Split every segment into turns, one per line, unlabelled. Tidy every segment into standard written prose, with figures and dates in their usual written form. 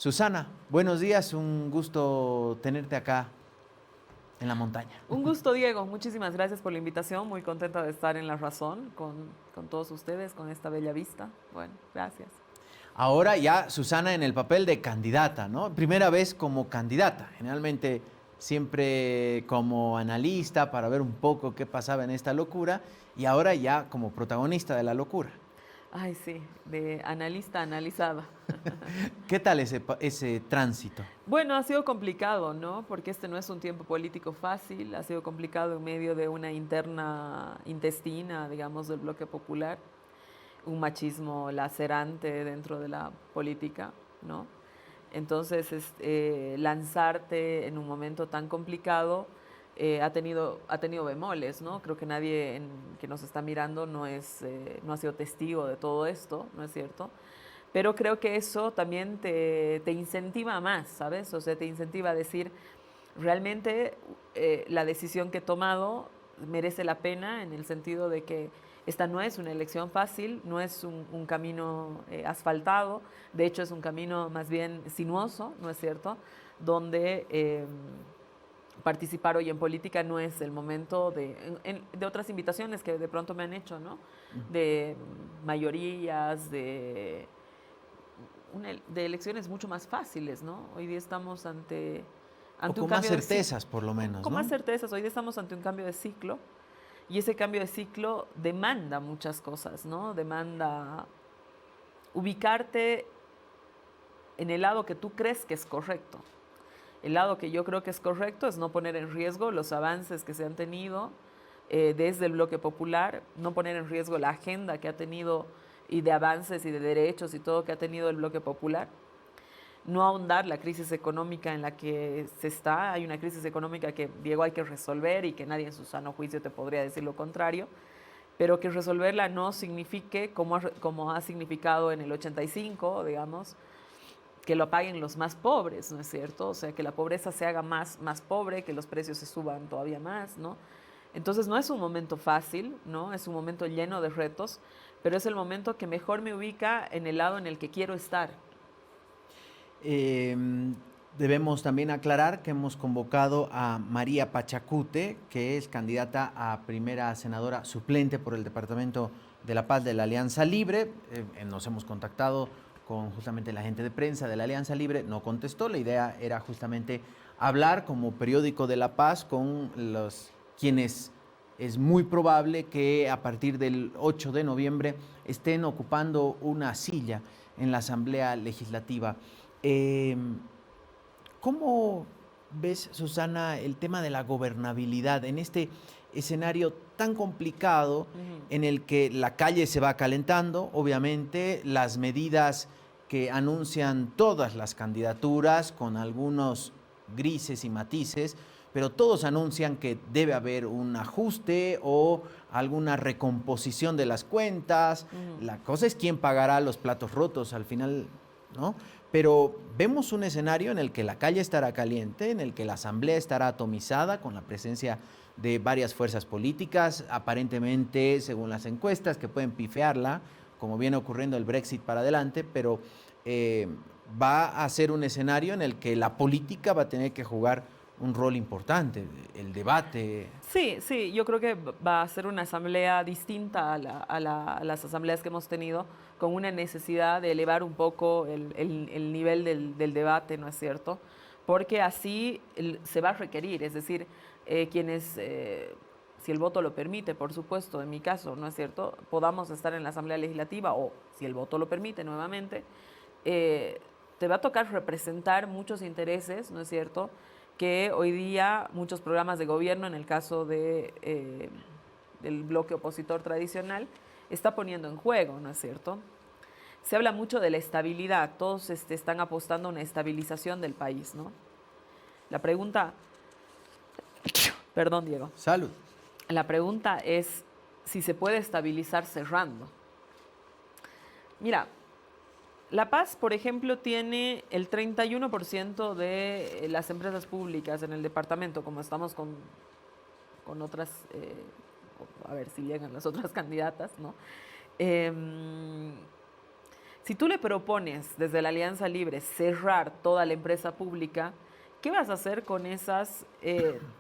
Susana, buenos días, un gusto tenerte acá en la montaña.
Un gusto, Diego. Muchísimas gracias por la invitación. Muy contenta de estar en La Razón con todos ustedes, con esta bella vista. Bueno, gracias.
Ahora ya Susana en el papel de candidata, ¿no? Primera vez como candidata, generalmente siempre como analista para ver un poco qué pasaba en esta locura y ahora ya como protagonista de la locura.
Ay, sí, de analista a analizada.
¿Qué tal ese tránsito?
Bueno, ha sido complicado, ¿no? Porque este no es un tiempo político fácil. Ha sido complicado en medio de una interna intestina, digamos, del bloque popular. Un machismo lacerante dentro de la política, ¿no? Entonces, lanzarte en un momento tan complicado ha tenido bemoles, ¿no? Creo que nadie que nos está mirando no ha sido testigo de todo esto, ¿no es cierto? Pero creo que eso también te incentiva más, ¿sabes? O sea, te incentiva a decir, realmente la decisión que he tomado merece la pena en el sentido de que esta no es una elección fácil, no es un camino asfaltado, de hecho es un camino más bien sinuoso, ¿no es cierto? Donde participar hoy en política no es el momento de otras invitaciones que de pronto me han hecho, ¿no? De mayorías, de elecciones mucho más fáciles, ¿no? Hoy día estamos
O
ante un
con más
cambio de ciclo,
certezas, por lo menos,
con más
¿no?
certezas, hoy día estamos ante un cambio de ciclo y ese cambio de ciclo demanda muchas cosas, ¿no? Demanda ubicarte en el lado que tú crees que es correcto. El lado que yo creo que es correcto es no poner en riesgo los avances que se han tenido desde el bloque popular, no poner en riesgo la agenda que ha tenido y de avances y de derechos y todo que ha tenido el bloque popular, no ahondar la crisis económica en la que se está. Hay una crisis económica que, Diego, hay que resolver y que nadie en su sano juicio te podría decir lo contrario, pero que resolverla no signifique, como ha significado en el 85, digamos, que lo paguen los más pobres, ¿no es cierto? O sea, que la pobreza se haga más pobre, que los precios se suban todavía más, ¿no? Entonces no es un momento fácil, ¿no? Es un momento lleno de retos, pero es el momento que mejor me ubica en el lado en el que quiero estar.
Eh, Debemos también aclarar que hemos convocado a María Pachacute, que es candidata a primera senadora suplente por el Departamento de La Paz de la Alianza Libre. Nos hemos contactado con justamente la gente de prensa de la Alianza Libre, no contestó. La idea era justamente hablar como periódico de La Paz con quienes es muy probable que a partir del 8 de noviembre estén ocupando una silla en la Asamblea Legislativa. Eh, ¿Cómo ves, Susana, el tema de la gobernabilidad en este escenario tan complicado en el que la calle se va calentando? Obviamente, las medidas que anuncian todas las candidaturas, con algunos grises y matices, pero todos anuncian que debe haber un ajuste o alguna recomposición de las cuentas. La cosa es quién pagará los platos rotos al final, ¿no? Pero vemos un escenario en el que la calle estará caliente, en el que la asamblea estará atomizada con la presencia de varias fuerzas políticas, aparentemente, según las encuestas, que pueden pifearla, como viene ocurriendo el Brexit para adelante, pero va a ser un escenario en el que la política va a tener que jugar un rol importante, el debate.
Sí, sí, yo creo que va a ser una asamblea distinta a las asambleas que hemos tenido, con una necesidad de elevar un poco el nivel del debate, ¿no es cierto? Porque así se va a requerir, es decir, si el voto lo permite, por supuesto, en mi caso, ¿no es cierto?, podamos estar en la Asamblea Legislativa o, si el voto lo permite nuevamente, eh, te va a tocar representar muchos intereses, ¿no es cierto?, que hoy día muchos programas de gobierno, en el caso del bloque opositor tradicional, está poniendo en juego, ¿no es cierto? Se habla mucho de la estabilidad, todos están apostando a una estabilización del país, ¿no? La pregunta, perdón, Diego,
Salud.
la pregunta es si se puede estabilizar cerrando. Mira, La Paz, por ejemplo, tiene el 31% de las empresas públicas en el departamento, como estamos con otras, a ver si llegan las otras candidatas, ¿no? Si tú le propones desde la Alianza Libre cerrar toda la empresa pública, ¿qué vas a hacer con esas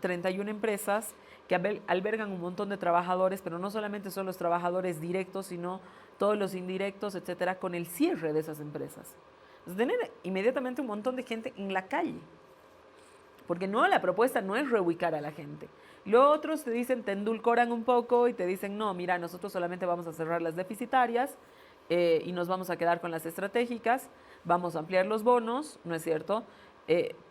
31 empresas que albergan un montón de trabajadores, pero no solamente son los trabajadores directos, sino todos los indirectos, etcétera, con el cierre de esas empresas? Entonces, tener inmediatamente un montón de gente en la calle. Porque no, la propuesta no es reubicar a la gente. Luego otros te dicen, te endulcoran un poco y te dicen, no, mira, nosotros solamente vamos a cerrar las deficitarias y nos vamos a quedar con las estratégicas, vamos a ampliar los bonos, ¿no es cierto?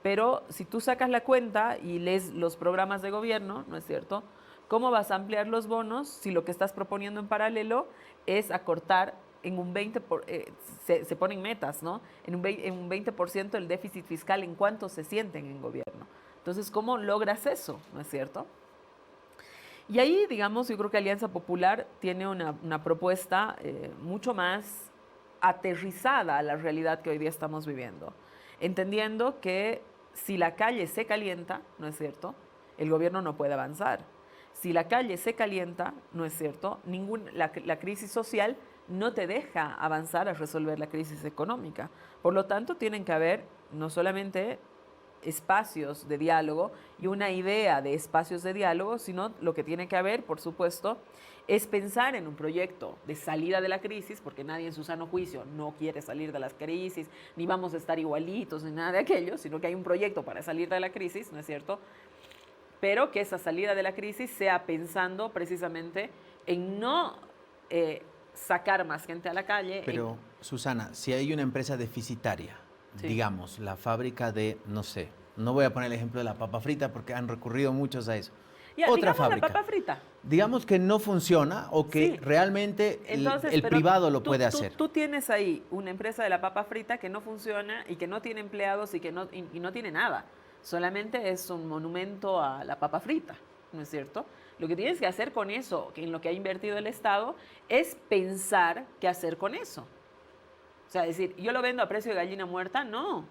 Pero si tú sacas la cuenta y lees los programas de gobierno, ¿no es cierto? ¿Cómo vas a ampliar los bonos si lo que estás proponiendo en paralelo es acortar en un 20%, se ponen metas, ¿no? En un 20% el déficit fiscal en cuanto se sienten en gobierno. Entonces, ¿cómo logras eso? ¿No es cierto? Y ahí, digamos, yo creo que Alianza Popular tiene una propuesta mucho más aterrizada a la realidad que hoy día estamos viviendo, entendiendo que si la calle se calienta, ¿no es cierto?, el gobierno no puede avanzar. Si la calle se calienta, ¿no es cierto?, la crisis social no te deja avanzar a resolver la crisis económica. Por lo tanto, tienen que haber no solamente espacios de diálogo y una idea de espacios de diálogo, sino lo que tiene que haber, por supuesto, es pensar en un proyecto de salida de la crisis, porque nadie en su sano juicio no quiere salir de las crisis, ni vamos a estar igualitos, ni nada de aquello, sino que hay un proyecto para salir de la crisis, ¿no es cierto? Pero que esa salida de la crisis sea pensando precisamente en no sacar más gente a la calle.
Pero, Susana, si hay una empresa deficitaria, sí, digamos, la fábrica de, no sé, no voy a poner el ejemplo de la papa frita porque han recurrido muchos a eso.
Ya,
otra
digamos
fábrica.
La papa frita.
Digamos que no funciona o que sí, realmente entonces, el privado lo puede hacer.
Tú tienes ahí una empresa de la papa frita que no funciona y que no tiene empleados y que no tiene nada. Solamente es un monumento a la papa frita, ¿no es cierto? Lo que tienes que hacer con eso, en lo que ha invertido el Estado, es pensar qué hacer con eso. O sea, decir, ¿yo lo vendo a precio de gallina muerta? No.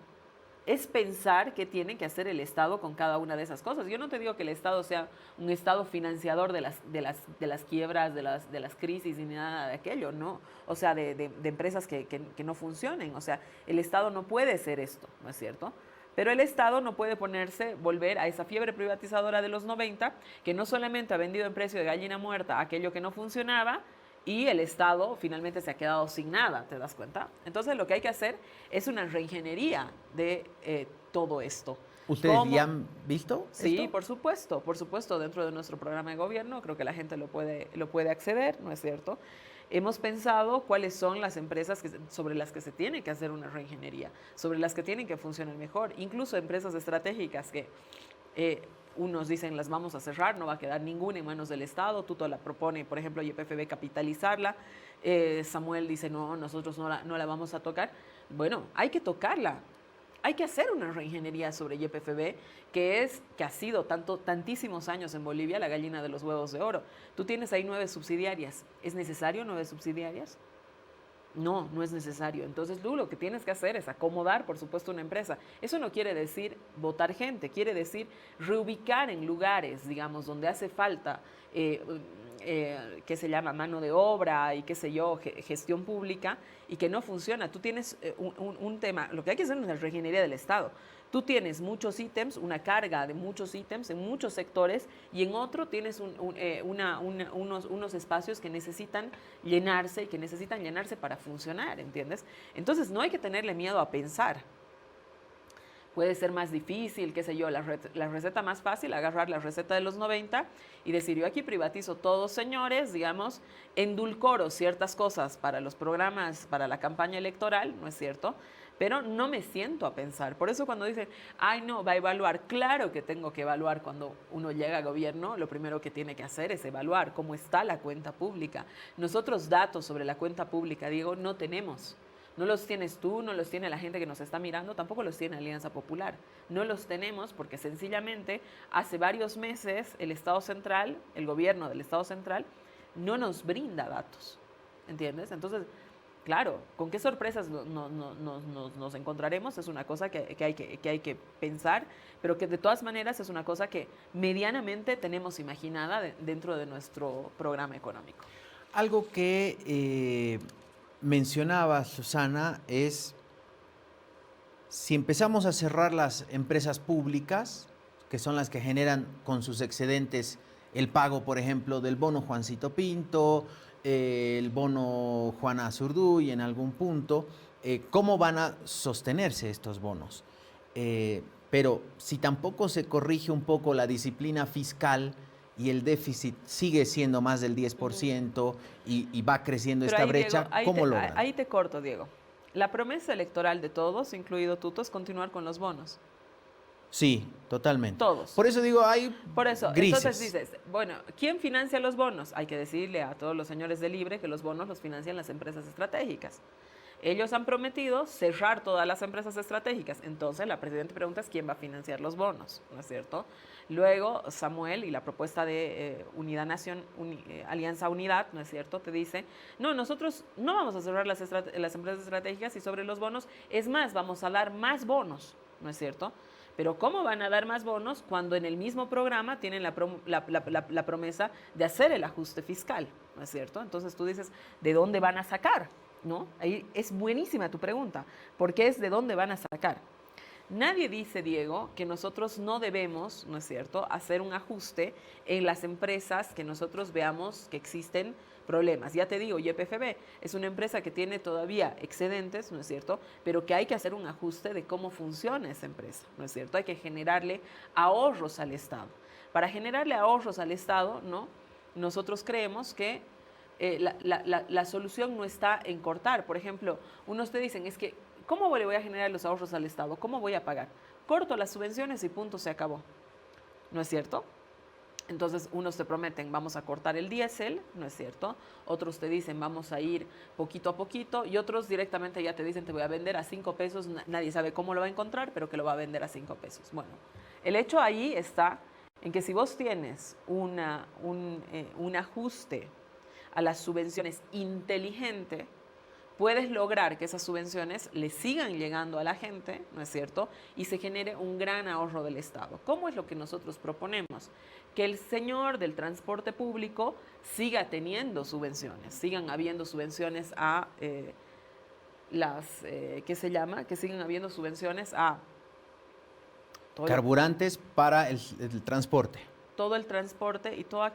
Es pensar qué tiene que hacer el Estado con cada una de esas cosas. Yo no te digo que el Estado sea un Estado financiador de las quiebras, de las crisis ni nada de aquello, no. O sea, de empresas que no funcionen. O sea, el Estado no puede ser esto, ¿no es cierto? Pero el Estado no puede volver a esa fiebre privatizadora de los 90, que no solamente ha vendido en precio de gallina muerta aquello que no funcionaba, y el Estado finalmente se ha quedado sin nada, ¿te das cuenta? Entonces lo que hay que hacer es una reingeniería de todo esto.
¿Ustedes ya han visto
Sí,
esto?
por supuesto, dentro de nuestro programa de gobierno, creo que la gente lo puede acceder, ¿no es cierto? Hemos pensado cuáles son las empresas sobre las que se tiene que hacer una reingeniería, sobre las que tienen que funcionar mejor, incluso empresas estratégicas que unos dicen las vamos a cerrar, no va a quedar ninguna en manos del Estado, Tuto la propone, por ejemplo, YPFB capitalizarla, Samuel dice no, nosotros no la vamos a tocar. Bueno, hay que tocarla. Hay que hacer una reingeniería sobre YPFB, que ha sido tantísimos años en Bolivia la gallina de los huevos de oro. Tú tienes ahí 9 subsidiarias. ¿Es necesario 9 subsidiarias? No, no es necesario. Entonces tú lo que tienes que hacer es acomodar, por supuesto, una empresa. Eso no quiere decir votar gente, quiere decir reubicar en lugares, digamos, donde hace falta, que se llama mano de obra y qué sé yo, gestión pública, y que no funciona. Tú tienes un tema, lo que hay que hacer es una reingeniería del Estado. Tú tienes muchos ítems, una carga de muchos ítems en muchos sectores, y en otro tienes unos espacios que necesitan llenarse y que necesitan llenarse para funcionar, ¿entiendes? Entonces no hay que tenerle miedo a pensar. Puede ser más difícil, qué sé yo, la receta más fácil, agarrar la receta de los 90 y decir, yo aquí privatizo todo, señores, digamos, endulcoro ciertas cosas para los programas, para la campaña electoral, ¿no es cierto?, pero no me siento a pensar. Por eso cuando dicen, ay, no, va a evaluar, claro que tengo que evaluar. Cuando uno llega a gobierno, lo primero que tiene que hacer es evaluar cómo está la cuenta pública. Nosotros datos sobre la cuenta pública, Diego, no tenemos. No los tienes tú, no los tiene la gente que nos está mirando, tampoco los tiene Alianza Popular. No los tenemos porque sencillamente hace varios meses el Estado Central, el gobierno del Estado Central, no nos brinda datos, ¿entiendes? Entonces, claro, ¿con qué sorpresas nos encontraremos? Es una cosa que hay que pensar, pero que de todas maneras es una cosa que medianamente tenemos imaginada dentro de nuestro programa económico.
Algo que mencionaba Susana es, si empezamos a cerrar las empresas públicas, que son las que generan con sus excedentes el pago, por ejemplo, del bono Juancito Pinto, el bono Juana Zurduy en algún punto, ¿cómo van a sostenerse estos bonos? Pero si tampoco se corrige un poco la disciplina fiscal y el déficit sigue siendo más del 10% y va creciendo
Pero
esta
ahí,
brecha,
Diego,
¿cómo logran?
ahí te corto, Diego. La promesa electoral de todos, incluido Tuto, es continuar con los bonos.
Sí, totalmente.
Todos.
Por eso digo, hay
Por eso,
grises.
entonces dices, bueno, ¿quién financia los bonos? Hay que decirle a todos los señores de Libre que los bonos los financian las empresas estratégicas. Ellos han prometido cerrar todas las empresas estratégicas. Entonces, la presidenta pregunta es quién va a financiar los bonos, ¿no es cierto? Luego, Samuel y la propuesta de Alianza Unidad, ¿no es cierto?, te dice, no, nosotros no vamos a cerrar las empresas estratégicas y sobre los bonos, es más, vamos a dar más bonos, ¿no es cierto? Pero ¿cómo van a dar más bonos cuando en el mismo programa tienen la promesa de hacer el ajuste fiscal? ¿No es cierto? Entonces tú dices, ¿de dónde van a sacar? ¿No? Ahí es buenísima tu pregunta, porque es de dónde van a sacar. Nadie dice, Diego, que nosotros no debemos, ¿no es cierto?, hacer un ajuste en las empresas que nosotros veamos que existen problemas. Ya te digo, YPFB es una empresa que tiene todavía excedentes, ¿no es cierto?, pero que hay que hacer un ajuste de cómo funciona esa empresa, ¿no es cierto? Hay que generarle ahorros al Estado. Para generarle ahorros al Estado, ¿no?, nosotros creemos que la solución no está en cortar. Por ejemplo, unos te dicen, es que, ¿cómo le voy a generar los ahorros al Estado? ¿Cómo voy a pagar? Corto las subvenciones y punto, se acabó. ¿No es cierto? Entonces, unos te prometen, vamos a cortar el diésel, ¿no es cierto? Otros te dicen, vamos a ir poquito a poquito, y otros directamente ya te dicen, te voy a vender a 5 pesos, nadie sabe cómo lo va a encontrar, pero que lo va a vender a 5 pesos. Bueno, el hecho ahí está en que si vos tienes un ajuste a las subvenciones inteligente, puedes lograr que esas subvenciones le sigan llegando a la gente, ¿no es cierto?, y se genere un gran ahorro del Estado. ¿Cómo es lo que nosotros proponemos? Que el señor del transporte público siga teniendo subvenciones, sigan habiendo subvenciones a ¿qué se llama? Que sigan habiendo subvenciones a
carburantes para el transporte.
Todo el transporte y todos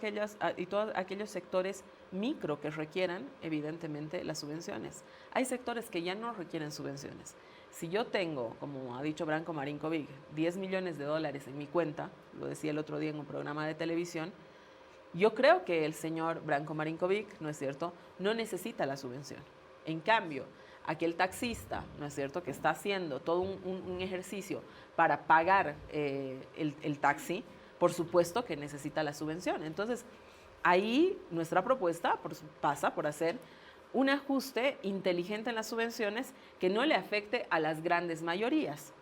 aquellos sectores micro que requieran, evidentemente, las subvenciones. Hay sectores que ya no requieren subvenciones. Si yo tengo, como ha dicho Branko Marinkovic, 10 millones de dólares en mi cuenta, lo decía el otro día en un programa de televisión, yo creo que el señor Branko Marinkovic, ¿no es cierto?, no necesita la subvención. En cambio, aquel taxista, ¿no es cierto?, que está haciendo todo un ejercicio para pagar el taxi, por supuesto que necesita la subvención. Entonces, ahí nuestra propuesta pasa por hacer un ajuste inteligente en las subvenciones que no le afecte a las grandes mayorías.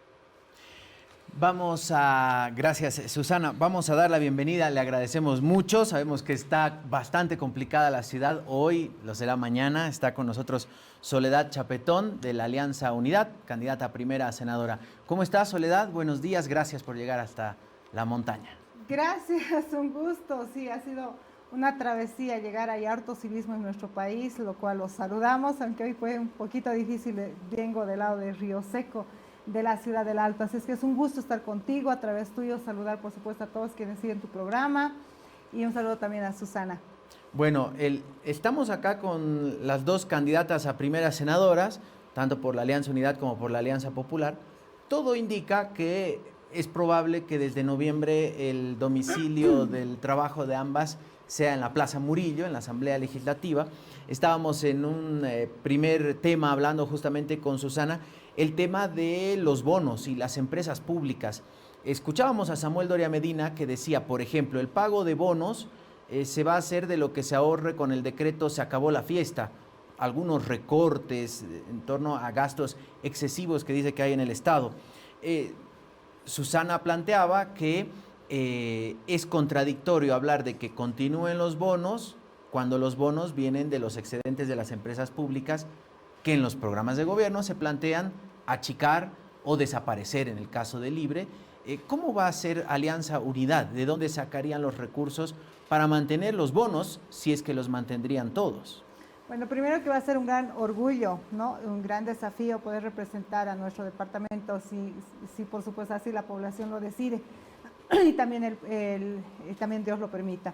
Gracias Susana, vamos a dar la bienvenida, le agradecemos mucho, sabemos que está bastante complicada la ciudad, hoy lo será mañana, está con nosotros Soledad Chapetón de la Alianza Unidad, candidata a primera senadora. ¿Cómo estás, Soledad? Buenos días, gracias por llegar hasta la montaña.
Gracias, un gusto, sí, ha sido una travesía llegar. Hay harto civismo en nuestro país, lo cual los saludamos, aunque hoy fue un poquito difícil, vengo del lado de Río Seco, de la ciudad del Alto, así es que es un gusto estar contigo, a través tuyo saludar por supuesto a todos quienes siguen tu programa y un saludo también a Susana.
Bueno, estamos acá con las dos candidatas a primeras senadoras, tanto por la Alianza Unidad como por la Alianza Popular. Todo indica que es probable que desde noviembre el domicilio del trabajo de ambas sea en la Plaza Murillo, en la Asamblea Legislativa. Estábamos en un primer tema hablando justamente con Susana, el tema de los bonos y las empresas públicas. Escuchábamos a Samuel Doria Medina que decía, por ejemplo, el pago de bonos se va a hacer de lo que se ahorre con el decreto Se acabó la fiesta. Algunos recortes en torno a gastos excesivos que dice que hay en el Estado. Susana planteaba que es contradictorio hablar de que continúen los bonos cuando los bonos vienen de los excedentes de las empresas públicas que en los programas de gobierno se plantean achicar o desaparecer en el caso de Libre. ¿Cómo va a ser Alianza Unidad? ¿De dónde sacarían los recursos para mantener los bonos si es que los mantendrían todos?
Bueno, primero que va a ser un gran orgullo, ¿no? Un gran desafío poder representar a nuestro departamento, si por supuesto así la población lo decide y también, también Dios lo permita.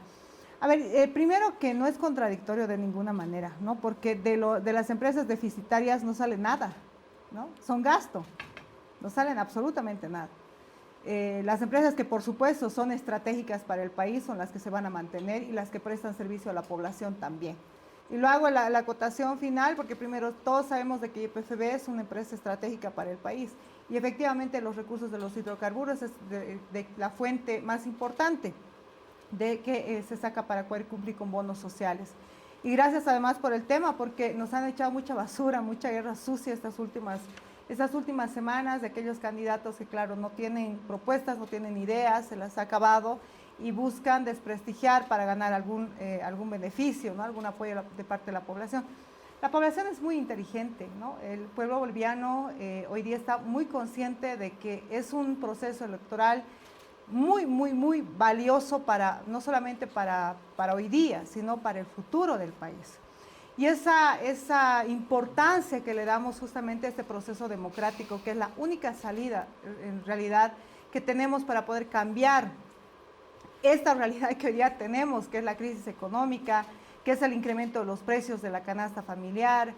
A ver, primero que no es contradictorio de ninguna manera, ¿no? Porque de las empresas deficitarias no sale nada, ¿no? Son gasto, no salen absolutamente nada. Las empresas que por supuesto son estratégicas para el país son las que se van a mantener y las que prestan servicio a la población también. Y lo hago la acotación final porque primero todos sabemos de que YPFB es una empresa estratégica para el país y efectivamente los recursos de los hidrocarburos es de la fuente más importante de que se saca para poder cumplir con bonos sociales. Y gracias además por el tema porque nos han echado mucha basura, mucha guerra sucia estas últimas semanas de aquellos candidatos que claro no tienen propuestas, no tienen ideas, se las ha acabado y buscan desprestigiar para ganar algún beneficio, ¿no? Algún apoyo de parte de la población. La población es muy inteligente, ¿no? El pueblo boliviano hoy día está muy consciente de que es un proceso electoral muy valioso no solamente para hoy día, sino para el futuro del país. Y esa importancia que le damos justamente a este proceso democrático, que es la única salida en realidad que tenemos para poder cambiar esta realidad que hoy día tenemos, que es la crisis económica, que es el incremento de los precios de la canasta familiar,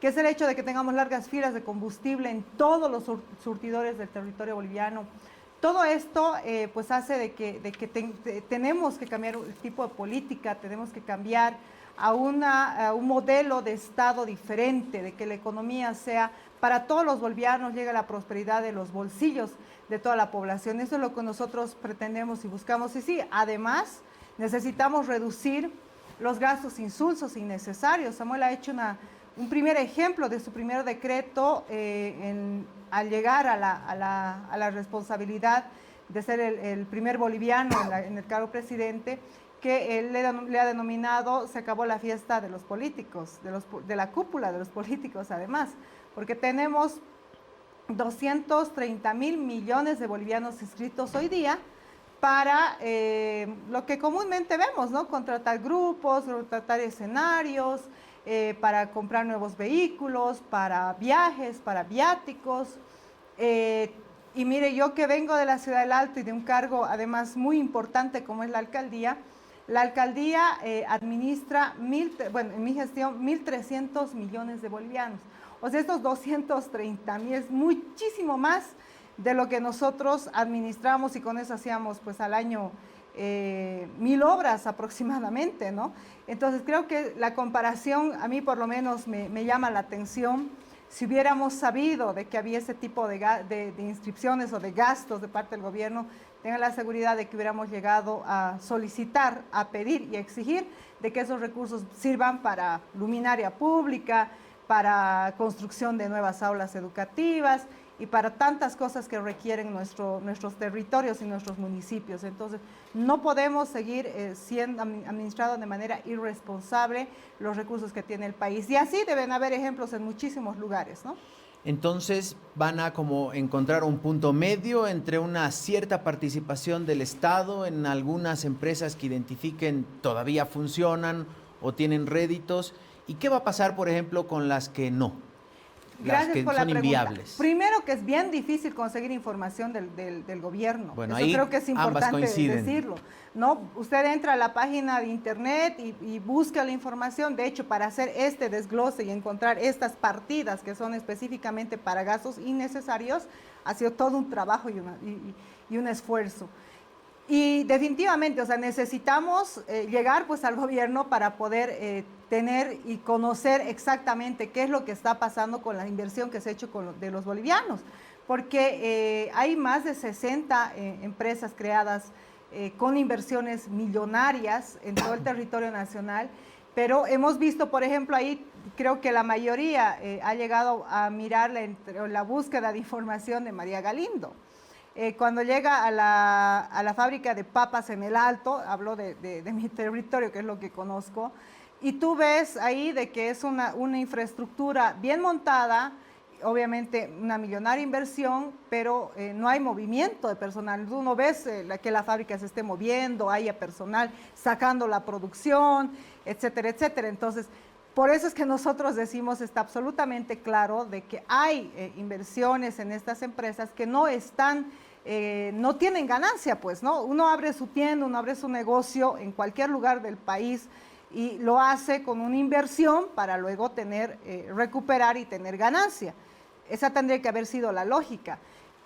que es el hecho de que tengamos largas filas de combustible en todos los surtidores del territorio boliviano. Todo esto pues hace de que tenemos que cambiar el tipo de política, tenemos que cambiar a un modelo de Estado diferente, de que la economía sea para todos los bolivianos, llegue a la prosperidad de los bolsillos de toda la población. Eso es lo que nosotros pretendemos y buscamos. Y sí, además necesitamos reducir los gastos insulsos innecesarios. Samuel ha hecho un primer ejemplo de su primer decreto al llegar a la responsabilidad de ser el primer boliviano en el cargo presidente, que él le ha denominado se acabó la fiesta de los políticos, de la cúpula de los políticos además, porque tenemos 230.000 millones de bolivianos inscritos hoy día para lo que comúnmente vemos, ¿no? Contratar grupos, contratar escenarios, para comprar nuevos vehículos, para viajes, para viáticos. Y mire, yo que vengo de la Ciudad del Alto y de un cargo además muy importante como es la alcaldía administra, en mi gestión, 1.300 millones de bolivianos. O sea, estos 230.000 es muchísimo más de lo que nosotros administramos y con eso hacíamos pues al año 1.000 obras aproximadamente, ¿no? Entonces creo que la comparación a mí por lo menos me llama la atención. Si hubiéramos sabido de que había ese tipo de inscripciones o de gastos de parte del gobierno, tengan la seguridad de que hubiéramos llegado a solicitar, a pedir y a exigir de que esos recursos sirvan para luminaria pública, para construcción de nuevas aulas educativas y para tantas cosas que requieren nuestros territorios y nuestros municipios. Entonces, no podemos seguir siendo administrados de manera irresponsable los recursos que tiene el país. Y así deben haber ejemplos en muchísimos lugares, ¿no?
Entonces van a como encontrar un punto medio entre una cierta participación del Estado en algunas empresas que identifiquen todavía funcionan o tienen réditos. ¿Y qué va a pasar, por ejemplo, con las que no?
Gracias
que
por
son
la pregunta.
inviables.
Primero que es bien difícil conseguir información del gobierno.
Bueno,
eso
ahí
creo que es
ambas
importante
coinciden.
decirlo, ¿no? Usted entra a la página de internet y busca la información. De hecho, para hacer este desglose y encontrar estas partidas que son específicamente para gastos innecesarios, ha sido todo un trabajo y un esfuerzo. Y definitivamente, o sea, necesitamos llegar pues al gobierno para poder tener y conocer exactamente qué es lo que está pasando con la inversión que se ha hecho de los bolivianos, porque hay más de 60 empresas creadas con inversiones millonarias en todo el territorio nacional, pero hemos visto, por ejemplo, ahí creo que la mayoría ha llegado a mirar la búsqueda de información de María Galindo. Cuando llega a la fábrica de papas en el Alto, hablo de mi territorio, que es lo que conozco, y tú ves ahí de que es una infraestructura bien montada, obviamente una millonaria inversión, pero no hay movimiento de personal. Tú no ves que la fábrica se esté moviendo, haya personal sacando la producción, etcétera, etcétera. Entonces, Por eso es que nosotros decimos, está absolutamente claro de que hay inversiones en estas empresas que no están, no tienen ganancia, pues, ¿no? Uno abre su tienda, uno abre su negocio en cualquier lugar del país y lo hace con una inversión para luego tener, recuperar y tener ganancia. Esa tendría que haber sido la lógica.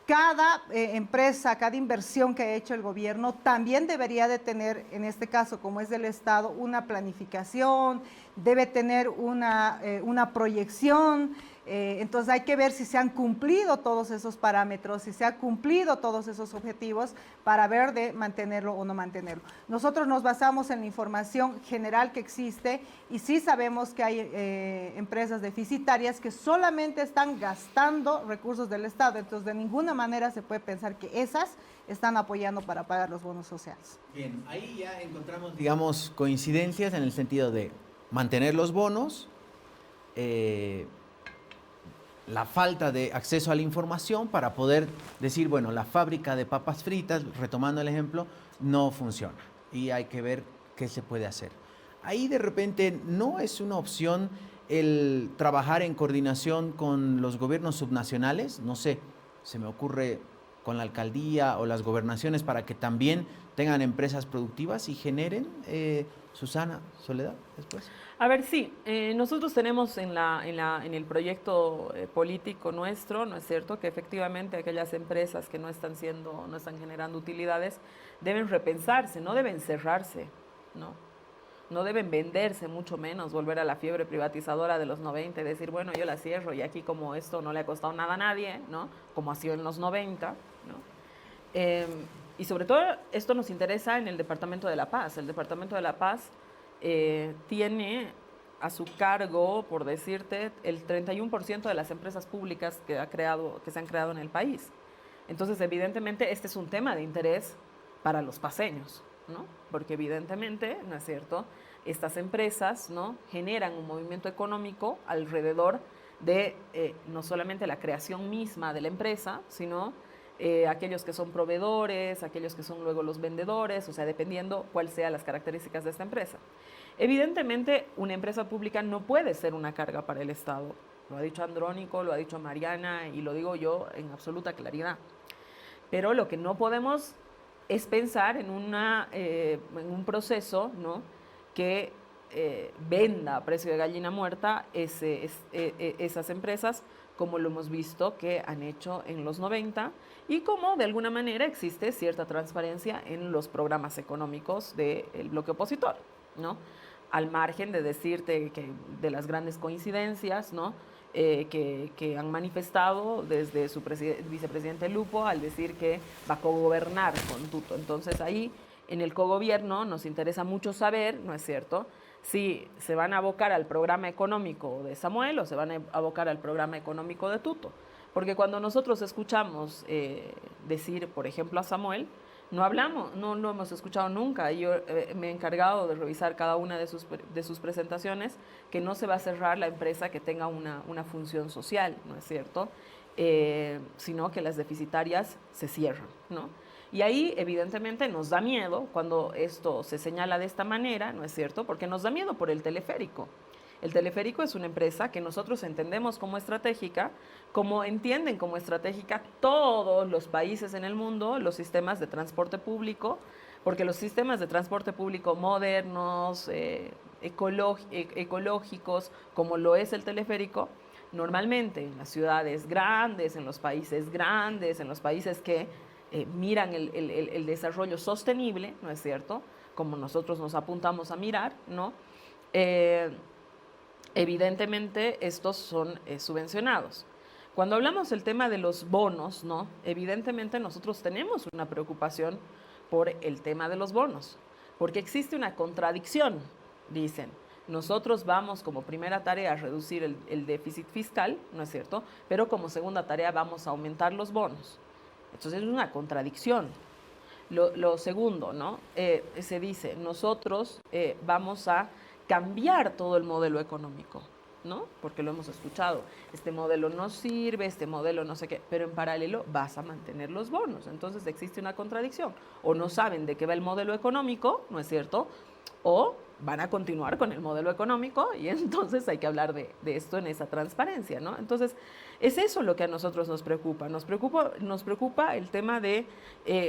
Cada empresa, cada inversión que ha hecho el gobierno también debería de tener, en este caso como es del Estado, una planificación, debe tener una proyección. Entonces hay que ver si se han cumplido todos esos parámetros, si se han cumplido todos esos objetivos para ver de mantenerlo o no mantenerlo. Nosotros nos basamos en la información general que existe y sí sabemos que hay empresas deficitarias que solamente están gastando recursos del Estado, entonces de ninguna manera se puede pensar que esas están apoyando para pagar los bonos sociales.
Bien, ahí ya encontramos, digamos, coincidencias en el sentido de mantener los bonos, la falta de acceso a la información para poder decir, bueno, la fábrica de papas fritas, retomando el ejemplo, no funciona y hay que ver qué se puede hacer. Ahí de repente no es una opción el trabajar en coordinación con los gobiernos subnacionales, no sé, se me ocurre con la alcaldía o las gobernaciones para que también tengan empresas productivas y generen, Susana, Soledad, después.
A ver, sí, nosotros tenemos en el proyecto político nuestro, ¿no es cierto?, que efectivamente aquellas empresas que no están generando utilidades deben repensarse, no deben cerrarse, ¿no? No deben venderse, mucho menos volver a la fiebre privatizadora de los 90 y decir, bueno, yo la cierro y aquí como esto no le ha costado nada a nadie, ¿no? Como ha sido en los 90, ¿no? Y sobre todo esto nos interesa en el Departamento de La Paz. El Departamento de La Paz tiene a su cargo, por decirte, el 31% de las empresas públicas que se han creado en el país. Entonces, evidentemente, este es un tema de interés para los paceños, ¿no? Porque evidentemente, ¿no es cierto?, estas empresas, ¿no?, generan un movimiento económico alrededor de no solamente la creación misma de la empresa, sino aquellos que son proveedores, aquellos que son luego los vendedores, o sea, dependiendo cuáles sean las características de esta empresa. Evidentemente, una empresa pública no puede ser una carga para el Estado. Lo ha dicho Andrónico, lo ha dicho Mariana y lo digo yo en absoluta claridad. Pero lo que no podemos es pensar en un proceso, ¿no?, que venda a precio de gallina muerta esas empresas, como lo hemos visto que han hecho en los 90 y como de alguna manera existe cierta transparencia en los programas económicos del bloque opositor, ¿no? Al margen de decirte que de las grandes coincidencias, ¿no?, que han manifestado desde su vicepresidente Lupo al decir que va a cogobernar con Tuto. Entonces ahí en el cogobierno nos interesa mucho saber, ¿no es cierto?, si se van a abocar al programa económico de Samuel o se van a abocar al programa económico de Tuto. Porque cuando nosotros escuchamos decir, por ejemplo, a Samuel, no hablamos, no lo hemos escuchado nunca. Yo me he encargado de revisar cada una de sus presentaciones, que no se va a cerrar la empresa que tenga una función social, ¿no es cierto?, sino que las deficitarias se cierran, ¿no? Y ahí, evidentemente, nos da miedo cuando esto se señala de esta manera, ¿no es cierto?, porque nos da miedo por el teleférico. El teleférico es una empresa que nosotros entendemos como estratégica, como entienden como estratégica todos los países en el mundo, los sistemas de transporte público, porque los sistemas de transporte público modernos, ecológicos, como lo es el teleférico, normalmente en las ciudades grandes, en los países grandes, en los países que miran el desarrollo sostenible, ¿no es cierto?, como nosotros nos apuntamos a mirar, ¿no?, evidentemente estos son subvencionados. Cuando hablamos del tema de los bonos, ¿no?, evidentemente nosotros tenemos una preocupación por el tema de los bonos, porque existe una contradicción, dicen. Nosotros vamos como primera tarea a reducir el déficit fiscal, ¿no es cierto?, pero como segunda tarea vamos a aumentar los bonos. Entonces es una contradicción. Lo segundo, ¿no?, se dice, nosotros vamos a cambiar todo el modelo económico, ¿no?, porque lo hemos escuchado, este modelo no sirve, este modelo no sé qué, pero en paralelo vas a mantener los bonos. Entonces existe una contradicción, o no saben de qué va el modelo económico, ¿no es cierto?, o van a continuar con el modelo económico y entonces hay que hablar de esto en esa transparencia, ¿no? Entonces, es eso lo que a nosotros nos preocupa. Nos preocupa el tema de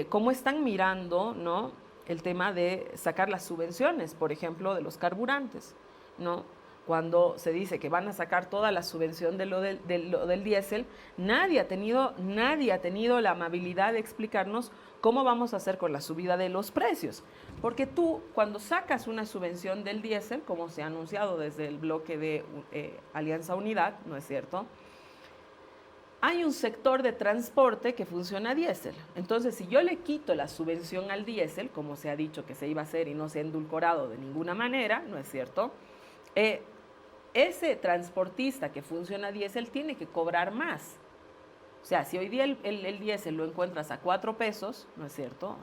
cómo están mirando, ¿no?, el tema de sacar las subvenciones, por ejemplo, de los carburantes, ¿no? Cuando se dice que van a sacar toda la subvención de lo del diésel, nadie ha tenido la amabilidad de explicarnos cómo vamos a hacer con la subida de los precios. Porque tú, cuando sacas una subvención del diésel, como se ha anunciado desde el bloque de Alianza Unidad, ¿no es cierto?, hay un sector de transporte que funciona a diésel. Entonces, si yo le quito la subvención al diésel, como se ha dicho que se iba a hacer y no se ha endulcorado de ninguna manera, ¿no es cierto?, ese transportista que funciona a diésel tiene que cobrar más. O sea, si hoy día el diésel lo encuentras a 4 pesos, ¿no es cierto?,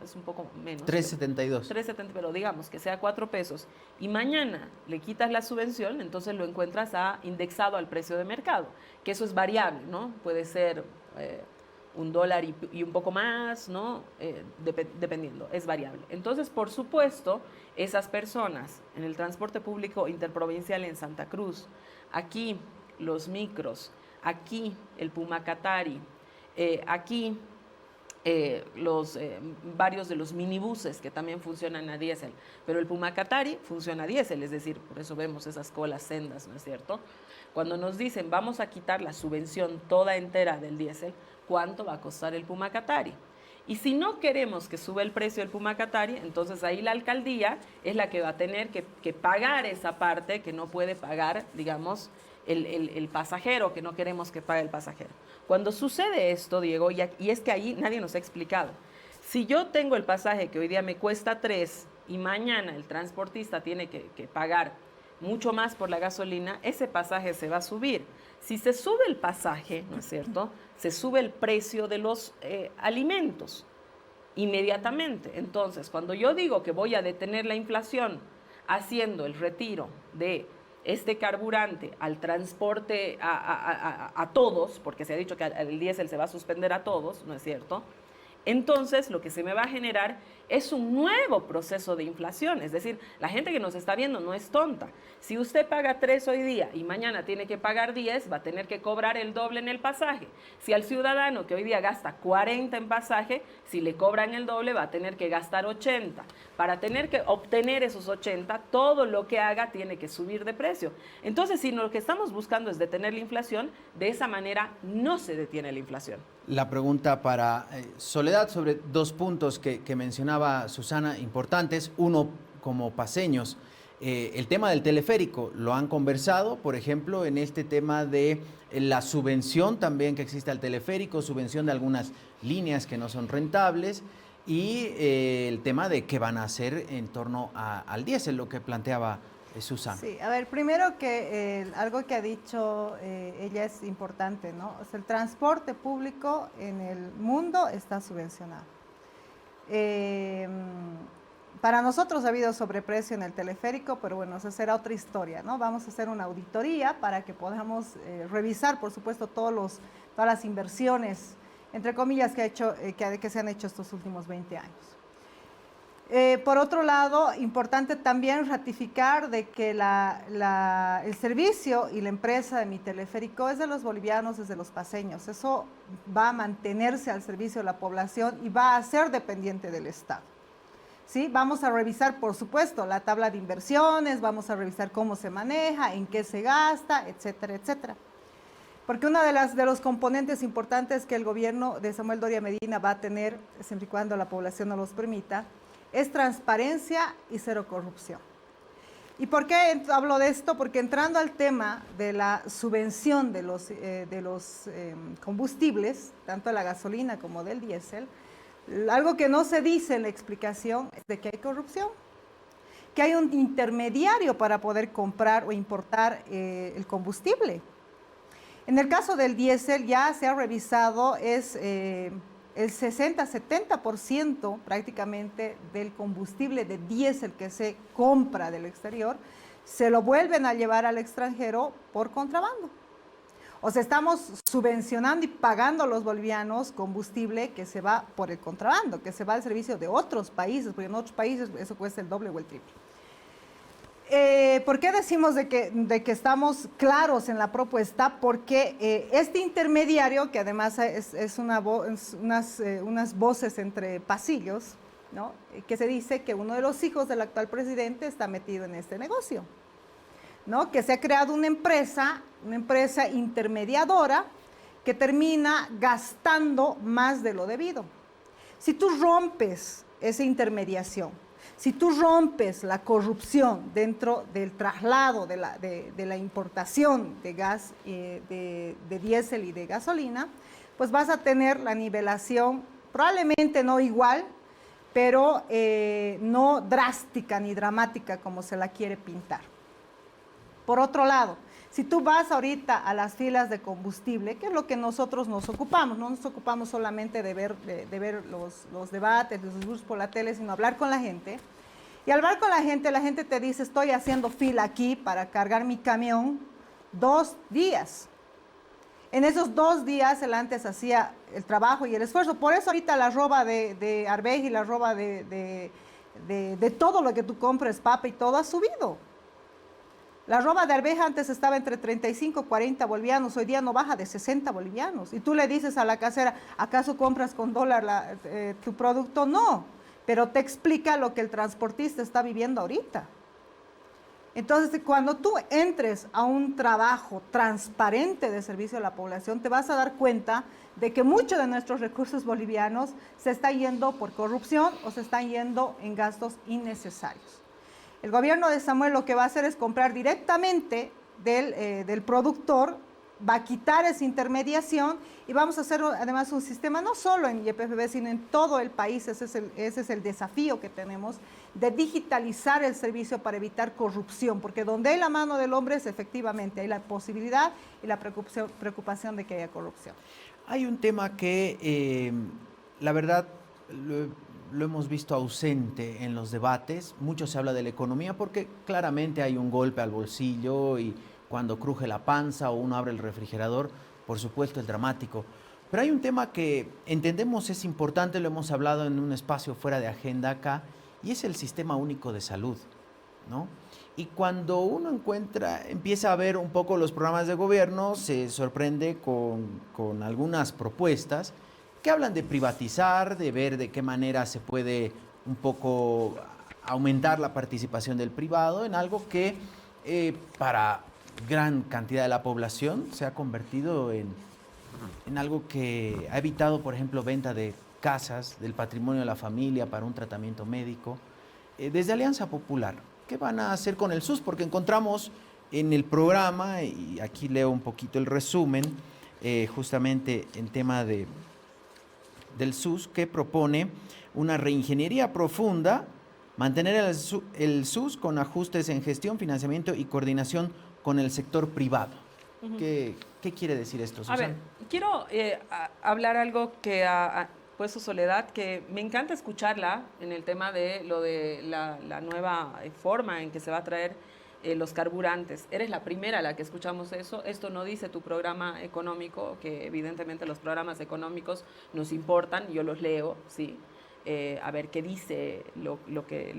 es un poco menos.
3.72.
3.70, pero digamos que sea 4 pesos. Y mañana le quitas la subvención, entonces lo encuentras indexado al precio de mercado, que eso es variable, ¿no? Puede ser $1 y un poco más, ¿no? Dependiendo, es variable. Entonces, por supuesto, esas personas en el transporte público interprovincial en Santa Cruz, aquí los micros, aquí el Pumacatari, aquí varios de los minibuses que también funcionan a diésel, pero el Pumacatari funciona a diésel, es decir, por eso vemos esas colas sendas, ¿no es cierto? Cuando nos dicen vamos a quitar la subvención toda entera del diésel, ¿cuánto va a costar el Pumacatari? Y si no queremos que suba el precio del Pumacatari, entonces ahí la alcaldía es la que va a tener que pagar esa parte que no puede pagar, digamos, el pasajero, que no queremos que pague el pasajero. Cuando sucede esto, Diego, y es que ahí nadie nos ha explicado, si yo tengo el pasaje que hoy día me cuesta 3 y mañana el transportista tiene que pagar mucho más por la gasolina, ese pasaje se va a subir. Si se sube el pasaje, ¿no es cierto?, se sube el precio de los alimentos inmediatamente. Entonces, cuando yo digo que voy a detener la inflación haciendo el retiro de este carburante al transporte a todos, porque se ha dicho que el diésel se va a suspender a todos, ¿no es cierto?, entonces lo que se me va a generar es un nuevo proceso de inflación. Es decir, la gente que nos está viendo no es tonta. Si usted paga 3 hoy día y mañana tiene que pagar 10, va a tener que cobrar el doble en el pasaje. Si al ciudadano que hoy día gasta 40 en pasaje, si le cobran el doble va a tener que gastar 80. Para tener que obtener esos 80, todo lo que haga tiene que subir de precio. Entonces, si lo que estamos buscando es detener la inflación, de esa manera no se detiene la inflación.
La pregunta para Soledad sobre 2 puntos que mencionaba Susana importantes. Uno, como paseños, el tema del teleférico, ¿lo han conversado? Por ejemplo, en este tema de la subvención también que existe al teleférico, subvención de algunas líneas que no son rentables y el tema de qué van a hacer en torno al diésel, lo que planteaba Susana.
Sí, a ver, primero que algo que ha dicho ella es importante, ¿no? O sea, el transporte público en el mundo está subvencionado. Para nosotros ha habido sobreprecio en el teleférico, pero bueno, esa será otra historia, ¿no? Vamos a hacer una auditoría para que podamos revisar, por supuesto, todas las inversiones, entre comillas, que se han hecho estos últimos 20 años. Por otro lado, importante también ratificar de que el servicio y la empresa de Mi Teleférico es de los bolivianos, es de los paseños. Eso va a mantenerse al servicio de la población y va a ser dependiente del Estado. ¿Sí? Vamos a revisar, por supuesto, la tabla de inversiones, vamos a revisar cómo se maneja, en qué se gasta, etcétera, etcétera. Porque uno de los componentes importantes que el gobierno de Samuel Doria Medina va a tener, siempre y cuando la población no los permita, es transparencia y cero corrupción. ¿Y por qué hablo de esto? Porque entrando al tema de la subvención de los combustibles, tanto de la gasolina como del diésel, algo que no se dice en la explicación es de que hay corrupción, que hay un intermediario para poder comprar o importar el combustible. En el caso del diésel ya se ha revisado, es el 60-70% prácticamente del combustible de diésel que se compra del exterior, se lo vuelven a llevar al extranjero por contrabando. O sea, estamos subvencionando y pagando a los bolivianos combustible que se va por el contrabando, que se va al servicio de otros países, porque en otros países eso cuesta el doble o el triple. ¿Por qué decimos de que estamos claros en la propuesta? Porque este intermediario, que además es unas voces entre pasillos, ¿no? Que se dice que uno de los hijos del actual presidente está metido en este negocio, ¿no? Que se ha creado una empresa intermediadora que termina gastando más de lo debido. Si tú rompes esa intermediación, si tú rompes la corrupción dentro del traslado de la importación de gas, de diésel y de gasolina, pues vas a tener la nivelación, probablemente no igual, pero no drástica ni dramática como se la quiere pintar. Por otro lado, si tú vas ahorita a las filas de combustible, que es lo que nosotros nos ocupamos, no nos ocupamos solamente de ver los debates, los discursos por la tele, sino hablar con la gente. Y al hablar con la gente te dice, estoy haciendo fila aquí para cargar mi camión 2 días. En esos 2 días él antes hacía el trabajo y el esfuerzo. Por eso ahorita la roba de arveja y la roba de todo lo que tú compres, papa y todo ha subido. La roba de arveja antes estaba entre 35 y 40 bolivianos, hoy día no baja de 60 bolivianos. Y tú le dices a la casera, ¿acaso compras con dólar tu producto? No, pero te explica lo que el transportista está viviendo ahorita. Entonces, cuando tú entres a un trabajo transparente de servicio a la población, te vas a dar cuenta de que muchos de nuestros recursos bolivianos se están yendo por corrupción o se están yendo en gastos innecesarios. El gobierno de Samuel lo que va a hacer es comprar directamente del productor, va a quitar esa intermediación y vamos a hacer además un sistema no solo en YPFB, sino en todo el país. Ese es el desafío que tenemos de digitalizar el servicio para evitar corrupción, porque donde hay la mano del hombre es efectivamente, hay la posibilidad y la preocupación de que haya corrupción.
Hay un tema que, la verdad, lo hemos visto ausente en los debates. Mucho se habla de la economía porque claramente hay un golpe al bolsillo y cuando cruje la panza o uno abre el refrigerador, por supuesto es dramático. Pero hay un tema que entendemos es importante, lo hemos hablado en un espacio fuera de agenda acá, y es el Sistema Único de Salud, ¿no? Y cuando uno empieza a ver un poco los programas de gobierno, se sorprende con algunas propuestas que hablan de privatizar, de ver de qué manera se puede un poco aumentar la participación del privado en algo que para gran cantidad de la población se ha convertido en algo que ha evitado, por ejemplo, venta de casas, del patrimonio de la familia para un tratamiento médico. Desde Alianza Popular, ¿qué van a hacer con el SUS? Porque encontramos en el programa, y aquí leo un poquito el resumen, justamente en tema del SUS, que propone una reingeniería profunda, mantener el SUS con ajustes en gestión, financiamiento y coordinación con el sector privado. Uh-huh. ¿Qué quiere decir esto, Susana?
A ver, quiero hablar algo que ha puesto Soledad, que me encanta escucharla en el tema de lo de la nueva forma en que se va a traer los carburantes. Eres la primera a la que escuchamos eso. Esto no dice tu programa económico, que evidentemente los programas económicos nos importan, yo los leo, sí. A ver qué dice lo que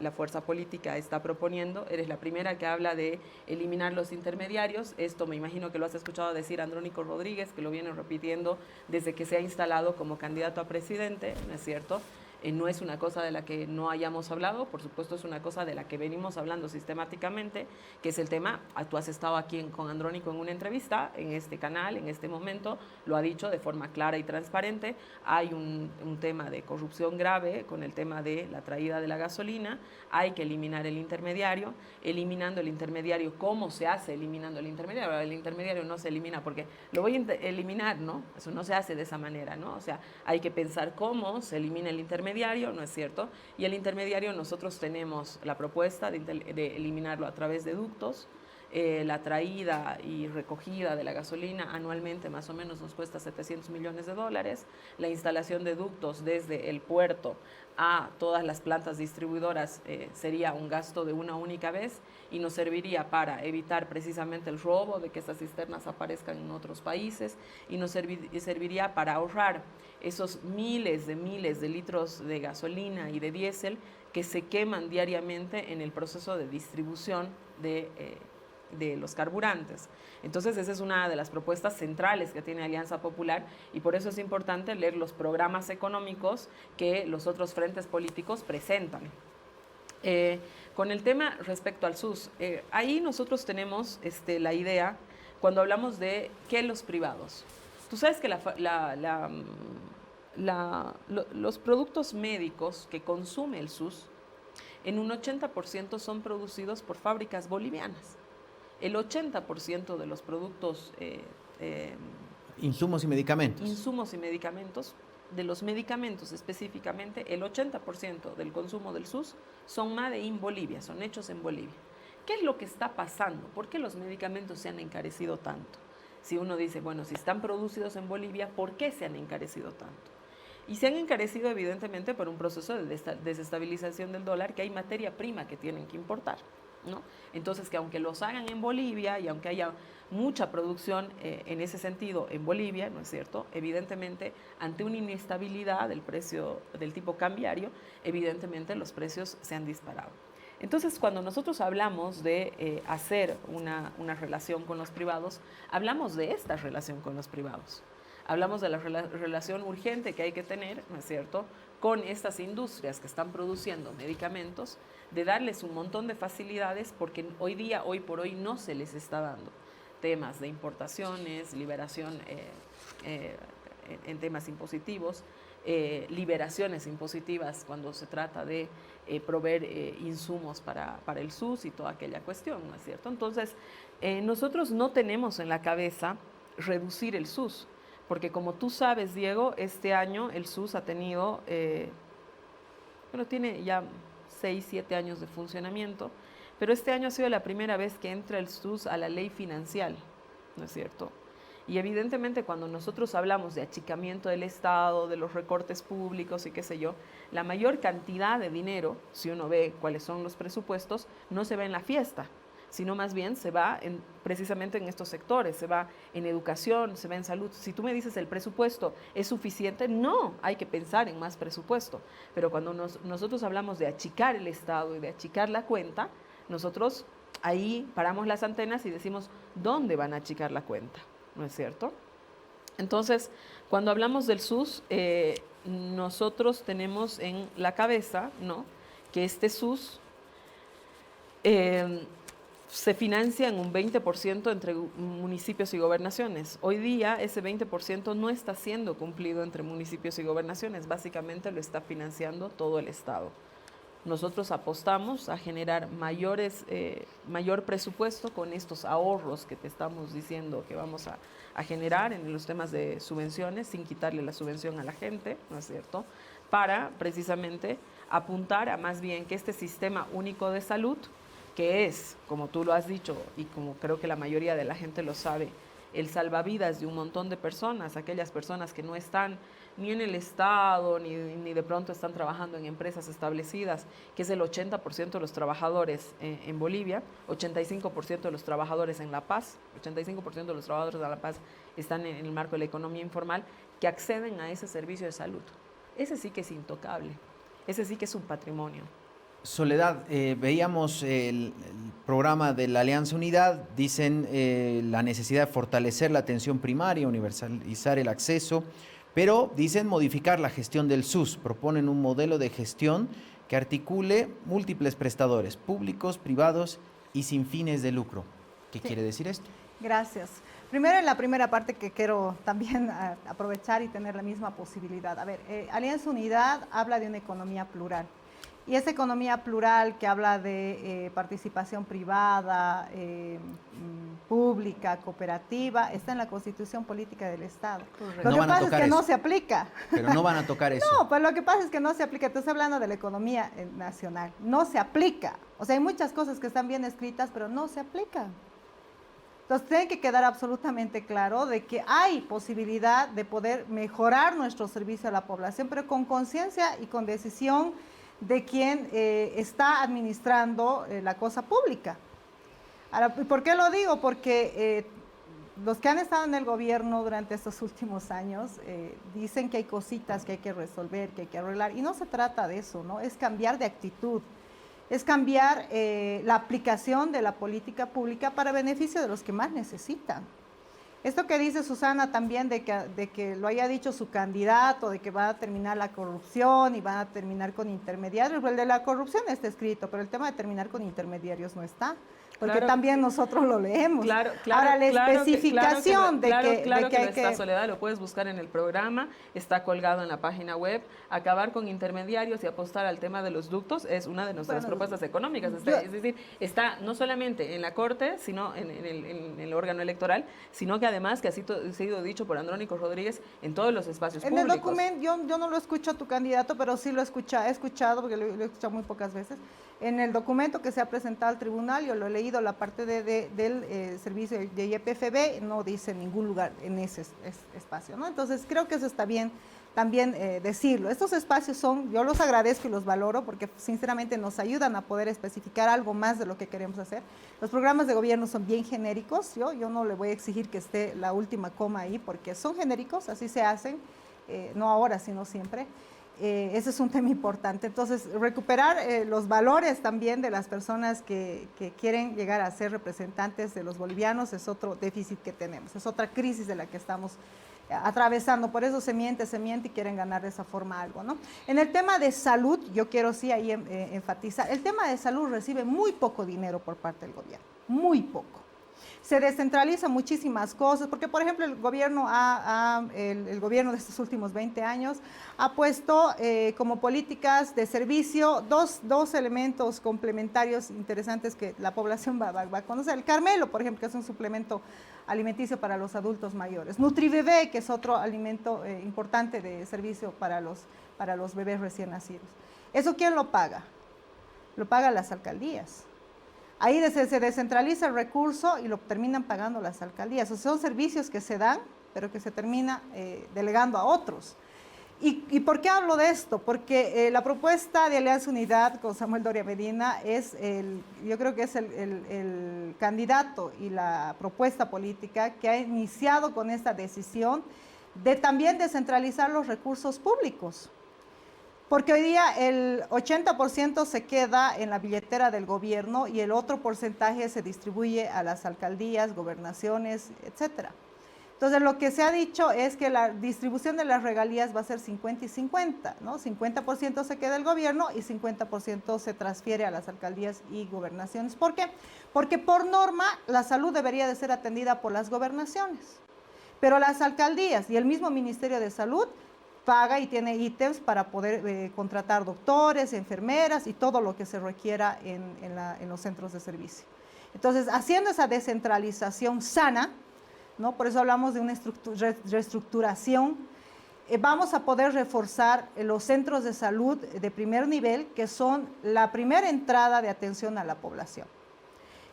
la fuerza política está proponiendo. Eres la primera que habla de eliminar los intermediarios. Esto me imagino que lo has escuchado decir Andrónico Rodríguez, que lo viene repitiendo desde que se ha instalado como candidato a presidente, ¿no es cierto? No es una cosa de la que no hayamos hablado, por supuesto es una cosa de la que venimos hablando sistemáticamente, que es el tema, tú has estado aquí con Andrónico en una entrevista, en este canal, en este momento, lo ha dicho de forma clara y transparente, hay un tema de corrupción grave con el tema de la traída de la gasolina, hay que eliminar el intermediario, eliminando el intermediario, ¿cómo se hace eliminando el intermediario? El intermediario no se elimina porque lo voy a eliminar, ¿no? Eso no se hace de esa manera, ¿no? O sea, hay que pensar cómo se elimina el intermediario, ¿no es cierto? Y el intermediario nosotros tenemos la propuesta de eliminarlo a través de ductos, la traída y recogida de la gasolina anualmente más o menos nos cuesta $700 millones. La instalación de ductos desde el puerto a todas las plantas distribuidoras sería un gasto de una única vez y nos serviría para evitar precisamente el robo de que estas cisternas aparezcan en otros países y nos serviría para ahorrar esos miles de litros de gasolina y de diésel que se queman diariamente en el proceso de distribución de los carburantes. Entonces, esa es una de las propuestas centrales que tiene Alianza Popular y por eso es importante leer los programas económicos que los otros frentes políticos presentan. Con el tema respecto al SUS, ahí nosotros tenemos la idea, cuando hablamos de que los privados, tú sabes que los productos médicos que consume el SUS, en un 80% son producidos por fábricas bolivianas. El 80% de los productos...
insumos y medicamentos.
Insumos y medicamentos, de los medicamentos específicamente, el 80% del consumo del SUS son made in Bolivia, son hechos en Bolivia. ¿Qué es lo que está pasando? ¿Por qué los medicamentos se han encarecido tanto? Si uno dice, bueno, si están producidos en Bolivia, ¿por qué se han encarecido tanto? Y se han encarecido evidentemente por un proceso de desestabilización del dólar, que hay materia prima que tienen que importar, ¿no? Entonces, que aunque los hagan en Bolivia y aunque haya mucha producción en ese sentido en Bolivia, ¿no es cierto? Evidentemente, ante una inestabilidad del precio del tipo cambiario, evidentemente los precios se han disparado. Entonces, cuando nosotros hablamos de hacer una relación con los privados, hablamos de esta relación con los privados. Hablamos de la relación urgente que hay que tener, ¿no es cierto?, con estas industrias que están produciendo medicamentos, de darles un montón de facilidades porque hoy por hoy no se les está dando. Temas de importaciones, liberación en temas impositivos, liberaciones impositivas cuando se trata de proveer insumos para el SUS y toda aquella cuestión, ¿no es cierto? Entonces, nosotros no tenemos en la cabeza reducir el SUS, porque como tú sabes, Diego, este año el SUS ha tenido, tiene ya 6, 7 años de funcionamiento, pero este año ha sido la primera vez que entra el SUS a la ley financiera, ¿no es cierto? Y evidentemente cuando nosotros hablamos de achicamiento del Estado, de los recortes públicos y qué sé yo, la mayor cantidad de dinero, si uno ve cuáles son los presupuestos, no se va en la fiesta, sino más bien se va precisamente en estos sectores, se va en educación, se va en salud. Si tú me dices el presupuesto es suficiente, no, hay que pensar en más presupuesto. Pero cuando nosotros hablamos de achicar el Estado y de achicar la cuenta, nosotros ahí paramos las antenas y decimos, ¿dónde van a achicar la cuenta? ¿No es cierto? Entonces, cuando hablamos del SUS, nosotros tenemos en la cabeza, ¿no?, que este SUS se financia en un 20% entre municipios y gobernaciones. Hoy día ese 20% no está siendo cumplido entre municipios y gobernaciones, básicamente lo está financiando todo el Estado. Nosotros apostamos a generar mayor presupuesto con estos ahorros que te estamos diciendo que vamos a generar en los temas de subvenciones, sin quitarle la subvención a la gente, ¿no es cierto?, para precisamente apuntar a más bien que este sistema único de salud, que es, como tú lo has dicho y como creo que la mayoría de la gente lo sabe, el salvavidas de un montón de personas, aquellas personas que no están ni en el Estado, ni de pronto están trabajando en empresas establecidas, que es el 80% de los trabajadores en Bolivia, 85% de los trabajadores en La Paz, 85% de los trabajadores de La Paz están en el marco de la economía informal, que acceden a ese servicio de salud. Ese sí que es intocable, ese sí que es un patrimonio.
Soledad, veíamos el programa de la Alianza Unidad, dicen la necesidad de fortalecer la atención primaria, universalizar el acceso, pero dicen modificar la gestión del SUS, proponen un modelo de gestión que articule múltiples prestadores, públicos, privados y sin fines de lucro. ¿Qué quiere decir esto?
Gracias. Primero, en la primera parte que quiero también aprovechar y tener la misma posibilidad. A ver, Alianza Unidad habla de una economía plural. Y esa economía plural que habla de participación privada, pública, cooperativa, está en la Constitución Política del Estado.
Correcto.
Lo que pasa es que no se aplica.
Pero no van a tocar eso.
No, pues lo que pasa es que no se aplica. Tú estás hablando de la economía nacional. No se aplica. O sea, hay muchas cosas que están bien escritas, pero no se aplican. Entonces tiene que quedar absolutamente claro de que hay posibilidad de poder mejorar nuestro servicio a la población, pero con conciencia y con decisión de quien está administrando la cosa pública. Ahora, ¿por qué lo digo? Porque los que han estado en el gobierno durante estos últimos años dicen que hay cositas que hay que resolver, que hay que arreglar, y no se trata de eso, ¿no? Es cambiar de actitud, es cambiar la aplicación de la política pública para beneficio de los que más necesitan. Esto que dice Susana también de que lo haya dicho su candidato, de que va a terminar la corrupción y van a terminar con intermediarios, el de la corrupción está escrito, pero el tema de terminar con intermediarios no está. Porque claro, también nosotros lo leemos.
Claro,
ahora, la especificación de que hay que...
Soledad, lo puedes buscar en el programa, está colgado en la página web. Acabar con intermediarios y apostar al tema de los ductos es una de nuestras propuestas económicas. Es decir, está no solamente en la Corte, sino en el órgano electoral, sino que además, que así ha sido dicho por Andrónico Rodríguez, en todos los espacios públicos.
En el documento, yo no lo escucho a tu candidato, pero sí lo he escuchado, porque lo he escuchado muy pocas veces. En el documento que se ha presentado al tribunal, yo lo he leído, la parte del servicio de YPFB no dice en ningún lugar en ese espacio, ¿no? Entonces creo que eso está bien también decirlo. Estos espacios yo los agradezco y los valoro porque sinceramente nos ayudan a poder especificar algo más de lo que queremos hacer. Los programas de gobierno son bien genéricos, yo no le voy a exigir que esté la última coma ahí porque son genéricos, así se hacen, no ahora sino siempre. Ese es un tema importante. Entonces, recuperar los valores también de las personas que quieren llegar a ser representantes de los bolivianos es otro déficit que tenemos, es otra crisis de la que estamos atravesando. Por eso se miente y quieren ganar de esa forma algo, ¿no? En el tema de salud, yo quiero sí ahí enfatizar, el tema de salud recibe muy poco dinero por parte del gobierno, muy poco. Se descentraliza muchísimas cosas, porque por ejemplo el gobierno de estos últimos 20 años ha puesto como políticas de servicio dos elementos complementarios interesantes que la población va a conocer. El Carmelo, por ejemplo, que es un suplemento alimenticio para los adultos mayores. NutriBebé, que es otro alimento importante de servicio para los bebés recién nacidos. ¿Eso quién lo paga? Lo pagan las alcaldías. Ahí se descentraliza el recurso y lo terminan pagando las alcaldías. O sea, son servicios que se dan, pero que se termina delegando a otros. ¿Y por qué hablo de esto? Porque la propuesta de Alianza Unidad con Samuel Doria Medina yo creo que es el candidato y la propuesta política que ha iniciado con esta decisión de también descentralizar los recursos públicos. Porque hoy día el 80% se queda en la billetera del gobierno y el otro porcentaje se distribuye a las alcaldías, gobernaciones, etcétera. Entonces, lo que se ha dicho es que la distribución de las regalías va a ser 50 y 50, ¿no? 50% se queda el gobierno y 50% se transfiere a las alcaldías y gobernaciones. ¿Por qué? Porque por norma la salud debería de ser atendida por las gobernaciones, pero las alcaldías y el mismo Ministerio de Salud paga y tiene ítems para poder contratar doctores, enfermeras y todo lo que se requiera en los centros de servicio. Entonces, haciendo esa descentralización sana, ¿no? Por eso hablamos de una reestructuración, vamos a poder reforzar los centros de salud de primer nivel, que son la primera entrada de atención a la población.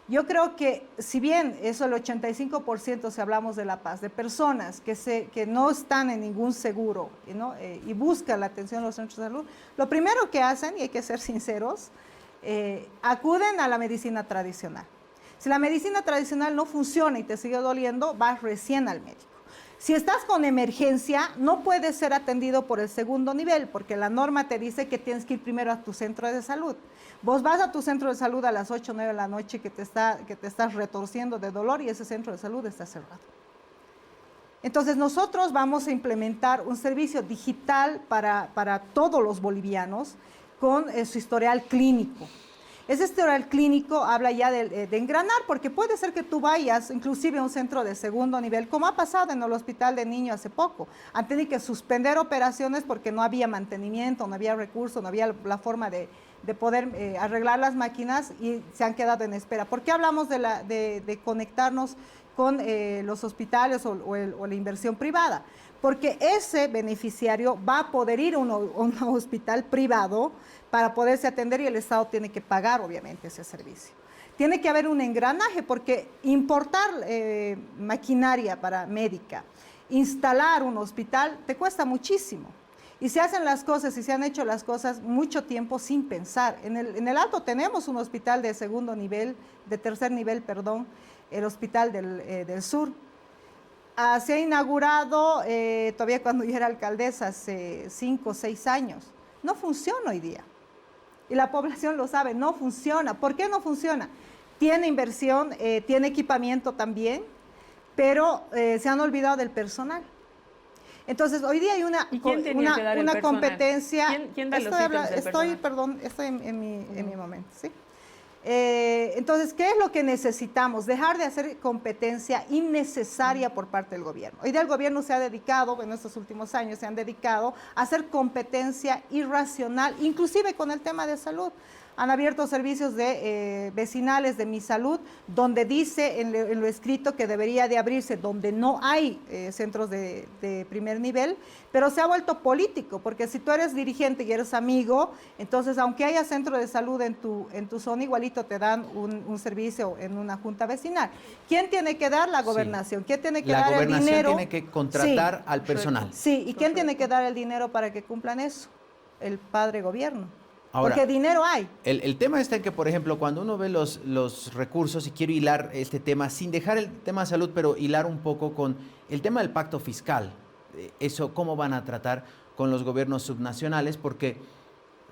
Yo creo que, si bien eso el 85%, si hablamos de La Paz, de personas que no están en ningún seguro, ¿no? Y buscan la atención en los centros de salud, lo primero que hacen, y hay que ser sinceros, acuden a la medicina tradicional. Si la medicina tradicional no funciona y te sigue doliendo, vas recién al médico. Si estás con emergencia, no puedes ser atendido por el segundo nivel, porque la norma te dice que tienes que ir primero a tu centro de salud. Vos vas a tu centro de salud a las 8 o 9 de la noche que te estás retorciendo de dolor y ese centro de salud está cerrado. Entonces nosotros vamos a implementar un servicio digital para todos los bolivianos con su historial clínico. Ese historial clínico habla ya de engranar, porque puede ser que tú vayas inclusive a un centro de segundo nivel, como ha pasado en el hospital de niños hace poco. Han tenido que suspender operaciones porque no había mantenimiento, no había recursos, no había la forma de poder arreglar las máquinas y se han quedado en espera. ¿Por qué hablamos de conectarnos con los hospitales o la inversión privada? Porque ese beneficiario va a poder ir a un hospital privado para poderse atender y el Estado tiene que pagar, obviamente, ese servicio. Tiene que haber un engranaje porque importar maquinaria para médica, instalar un hospital, te cuesta muchísimo. Y se hacen las cosas y se han hecho las cosas mucho tiempo sin pensar. En el Alto tenemos un hospital de tercer nivel, perdón, el Hospital del Sur. Se ha inaugurado todavía cuando yo era alcaldesa, hace 5 o 6 años. No funciona hoy día. Y la población lo sabe, no funciona. ¿Por qué no funciona? Tiene inversión, tiene equipamiento también, pero se han olvidado del personal. Entonces, hoy día hay una competencia.
¿Quién da los ítems del personal?
Perdón, estoy en mi momento, ¿sí? Entonces, ¿qué es lo que necesitamos? Dejar de hacer competencia innecesaria por parte del gobierno. Hoy día el gobierno se ha dedicado, en estos últimos años se han dedicado a hacer competencia irracional, inclusive con el tema de salud. Han abierto servicios vecinales de Mi Salud, donde dice en lo escrito que debería de abrirse donde no hay centros de primer nivel, pero se ha vuelto político, porque si tú eres dirigente y eres amigo, entonces aunque haya centro de salud en tu zona, igualito te dan un servicio en una junta vecinal. ¿Quién tiene que dar? La gobernación. Sí. ¿Quién tiene que dar el dinero?
La gobernación tiene que contratar al personal.
Sí, ¿y quién tiene que dar el dinero para que cumplan eso? El padre gobierno. Ahora, porque dinero hay.
El tema está en que, por ejemplo, cuando uno ve los recursos, y quiero hilar este tema, sin dejar el tema de salud, pero hilar un poco con el tema del pacto fiscal, eso, cómo van a tratar con los gobiernos subnacionales, porque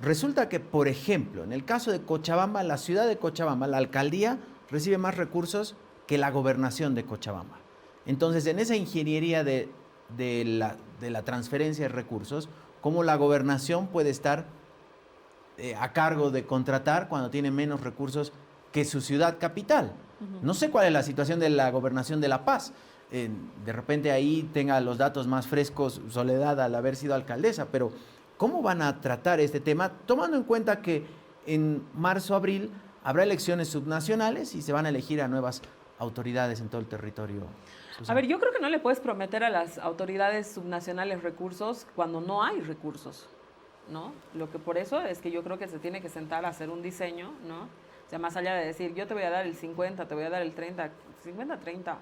resulta que, por ejemplo, en el caso de Cochabamba, la ciudad de Cochabamba, la alcaldía recibe más recursos que la gobernación de Cochabamba. Entonces, en esa ingeniería de la transferencia de recursos, ¿cómo la gobernación puede estar a cargo de contratar cuando tiene menos recursos que su ciudad capital? No sé cuál es la situación de la gobernación de La Paz. De repente ahí tenga los datos más frescos Soledad al haber sido alcaldesa, pero ¿cómo van a tratar este tema? Tomando en cuenta que en marzo, abril habrá elecciones subnacionales y se van a elegir a nuevas autoridades en todo el territorio.
Susana. A ver, yo creo que no le puedes prometer a las autoridades subnacionales recursos cuando no hay recursos, ¿no? Lo que por eso es que yo creo que se tiene que sentar a hacer un diseño, ¿no? O sea, más allá de decir, yo te voy a dar el 50, te voy a dar el 30, 50, 30,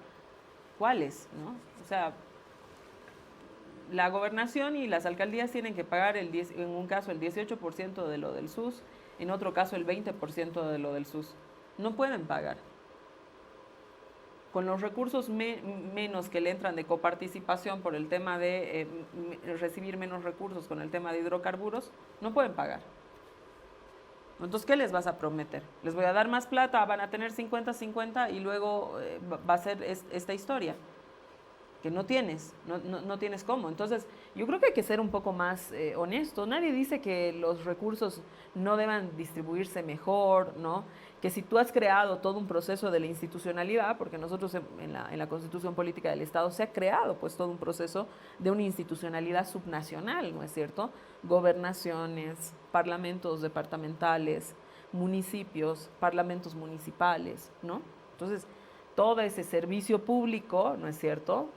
¿cuáles, no? O sea, la gobernación y las alcaldías tienen que pagar en un caso el 18% de lo del SUS, en otro caso el 20% de lo del SUS. No pueden pagar. Con los recursos menos que le entran de coparticipación por el tema de recibir menos recursos con el tema de hidrocarburos, no pueden pagar. Entonces, ¿qué les vas a prometer? Les voy a dar más plata, van a tener 50-50 y luego va a ser esta historia que no tienes, no tienes cómo. Entonces, yo creo que hay que ser un poco más honesto. Nadie dice que los recursos no deban distribuirse mejor, ¿no? Que si tú has creado todo un proceso de la institucionalidad, porque nosotros en la Constitución Política del Estado se ha creado pues todo un proceso de una institucionalidad subnacional, ¿no es cierto? Gobernaciones, parlamentos departamentales, municipios, parlamentos municipales, ¿no? Entonces, todo ese servicio público, ¿no es cierto?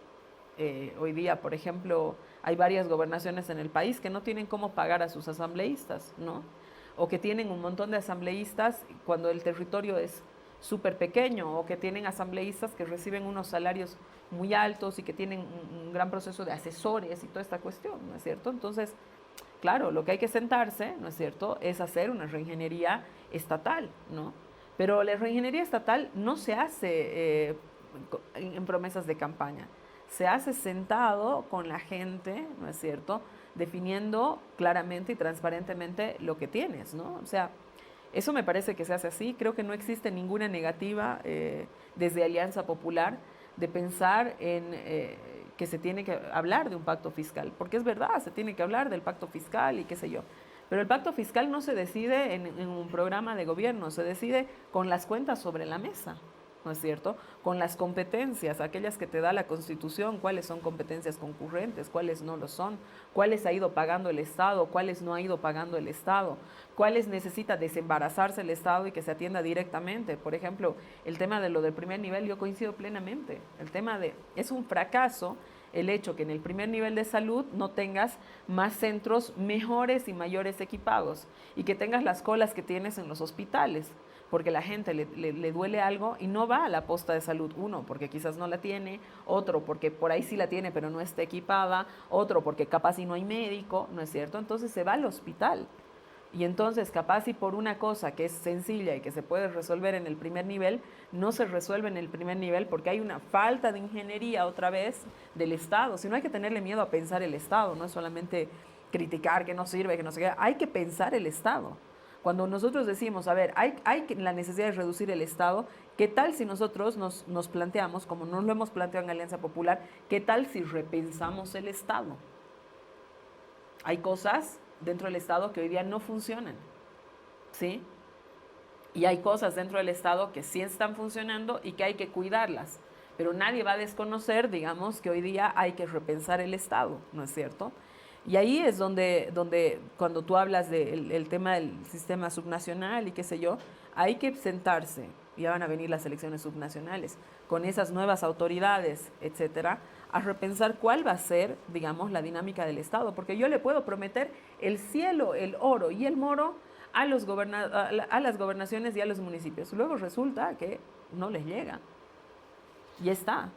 Hoy día, por ejemplo, hay varias gobernaciones en el país que no tienen cómo pagar a sus asambleístas, ¿no? O que tienen un montón de asambleístas cuando el territorio es súper pequeño, o que tienen asambleístas que reciben unos salarios muy altos y que tienen un gran proceso de asesores y toda esta cuestión, ¿no es cierto? Entonces, claro, lo que hay que sentarse, ¿no es cierto?, es hacer una reingeniería estatal, ¿no? Pero la reingeniería estatal no se hace en promesas de campaña. Se hace sentado con la gente, ¿no es cierto?, definiendo claramente y transparentemente lo que tienes, ¿no? O sea, eso me parece que se hace así. Creo que no existe ninguna negativa desde Alianza Popular de pensar en que se tiene que hablar de un pacto fiscal, porque es verdad, se tiene que hablar del pacto fiscal y qué sé yo. Pero el pacto fiscal no se decide en un programa de gobierno, se decide con las cuentas sobre la mesa, ¿no es cierto? Con las competencias, aquellas que te da la Constitución, cuáles son competencias concurrentes, cuáles no lo son, cuáles ha ido pagando el Estado, cuáles no ha ido pagando el Estado, cuáles necesita desembarazarse el Estado y que se atienda directamente. Por ejemplo, el tema de lo del primer nivel, yo coincido plenamente. El tema es un fracaso el hecho que en el primer nivel de salud no tengas más centros mejores y mayores equipados y que tengas las colas que tienes en los hospitales. porque la gente le duele algo y no va a la posta de salud. Uno, porque quizás no la tiene, otro, porque por ahí sí la tiene pero no está equipada, otro, porque capaz y no hay médico, ¿no es cierto? Entonces se va al hospital. Y entonces, capaz y por una cosa que es sencilla y que se puede resolver en el primer nivel, no se resuelve en el primer nivel porque hay una falta de ingeniería otra vez del Estado. Si no, hay que tenerle miedo a pensar el Estado, no es solamente criticar que no sirve, que no sé qué, hay que pensar el Estado. Cuando nosotros decimos, a ver, hay la necesidad de reducir el Estado, ¿qué tal si nosotros nos planteamos, como nos lo hemos planteado en Alianza Popular, qué tal si repensamos el Estado? Hay cosas dentro del Estado que hoy día no funcionan, ¿sí? Y hay cosas dentro del Estado que sí están funcionando y que hay que cuidarlas. Pero nadie va a desconocer, digamos, que hoy día hay que repensar el Estado, ¿no es cierto? Y ahí es donde cuando tú hablas del tema del sistema subnacional y qué sé yo, hay que sentarse, ya van a venir las elecciones subnacionales, con esas nuevas autoridades, etcétera, a repensar cuál va a ser, digamos, la dinámica del Estado. Porque yo le puedo prometer el cielo, el oro y el moro a las gobernaciones y a los municipios. Luego resulta que no les llega. Y está.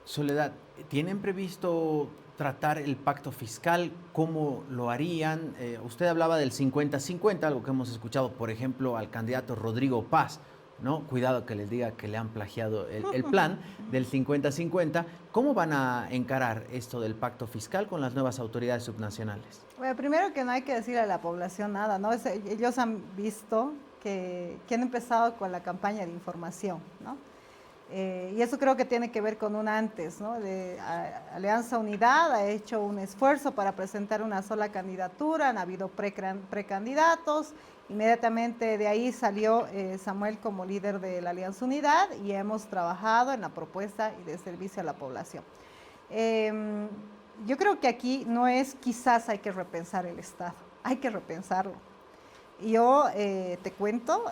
Soledad, ¿tienen previsto tratar el pacto fiscal? ¿Cómo lo harían? Usted hablaba del 50-50, algo que hemos escuchado, por ejemplo, al candidato Rodrigo Paz, ¿no? Cuidado que les diga que le han plagiado el plan del 50-50. ¿Cómo van a encarar esto del pacto fiscal con las nuevas autoridades subnacionales?
Bueno, primero que no hay que decirle a la población nada, ¿no? Ellos han visto que han empezado con la campaña de información, ¿no? Y eso creo que tiene que ver con un antes, ¿no? Alianza Unidad ha hecho un esfuerzo para presentar una sola candidatura, han habido precandidatos, inmediatamente de ahí salió Samuel como líder de la Alianza Unidad y hemos trabajado en la propuesta y de servicio a la población. Yo creo que aquí no es quizás hay que repensar el Estado, hay que repensarlo. Yo te cuento,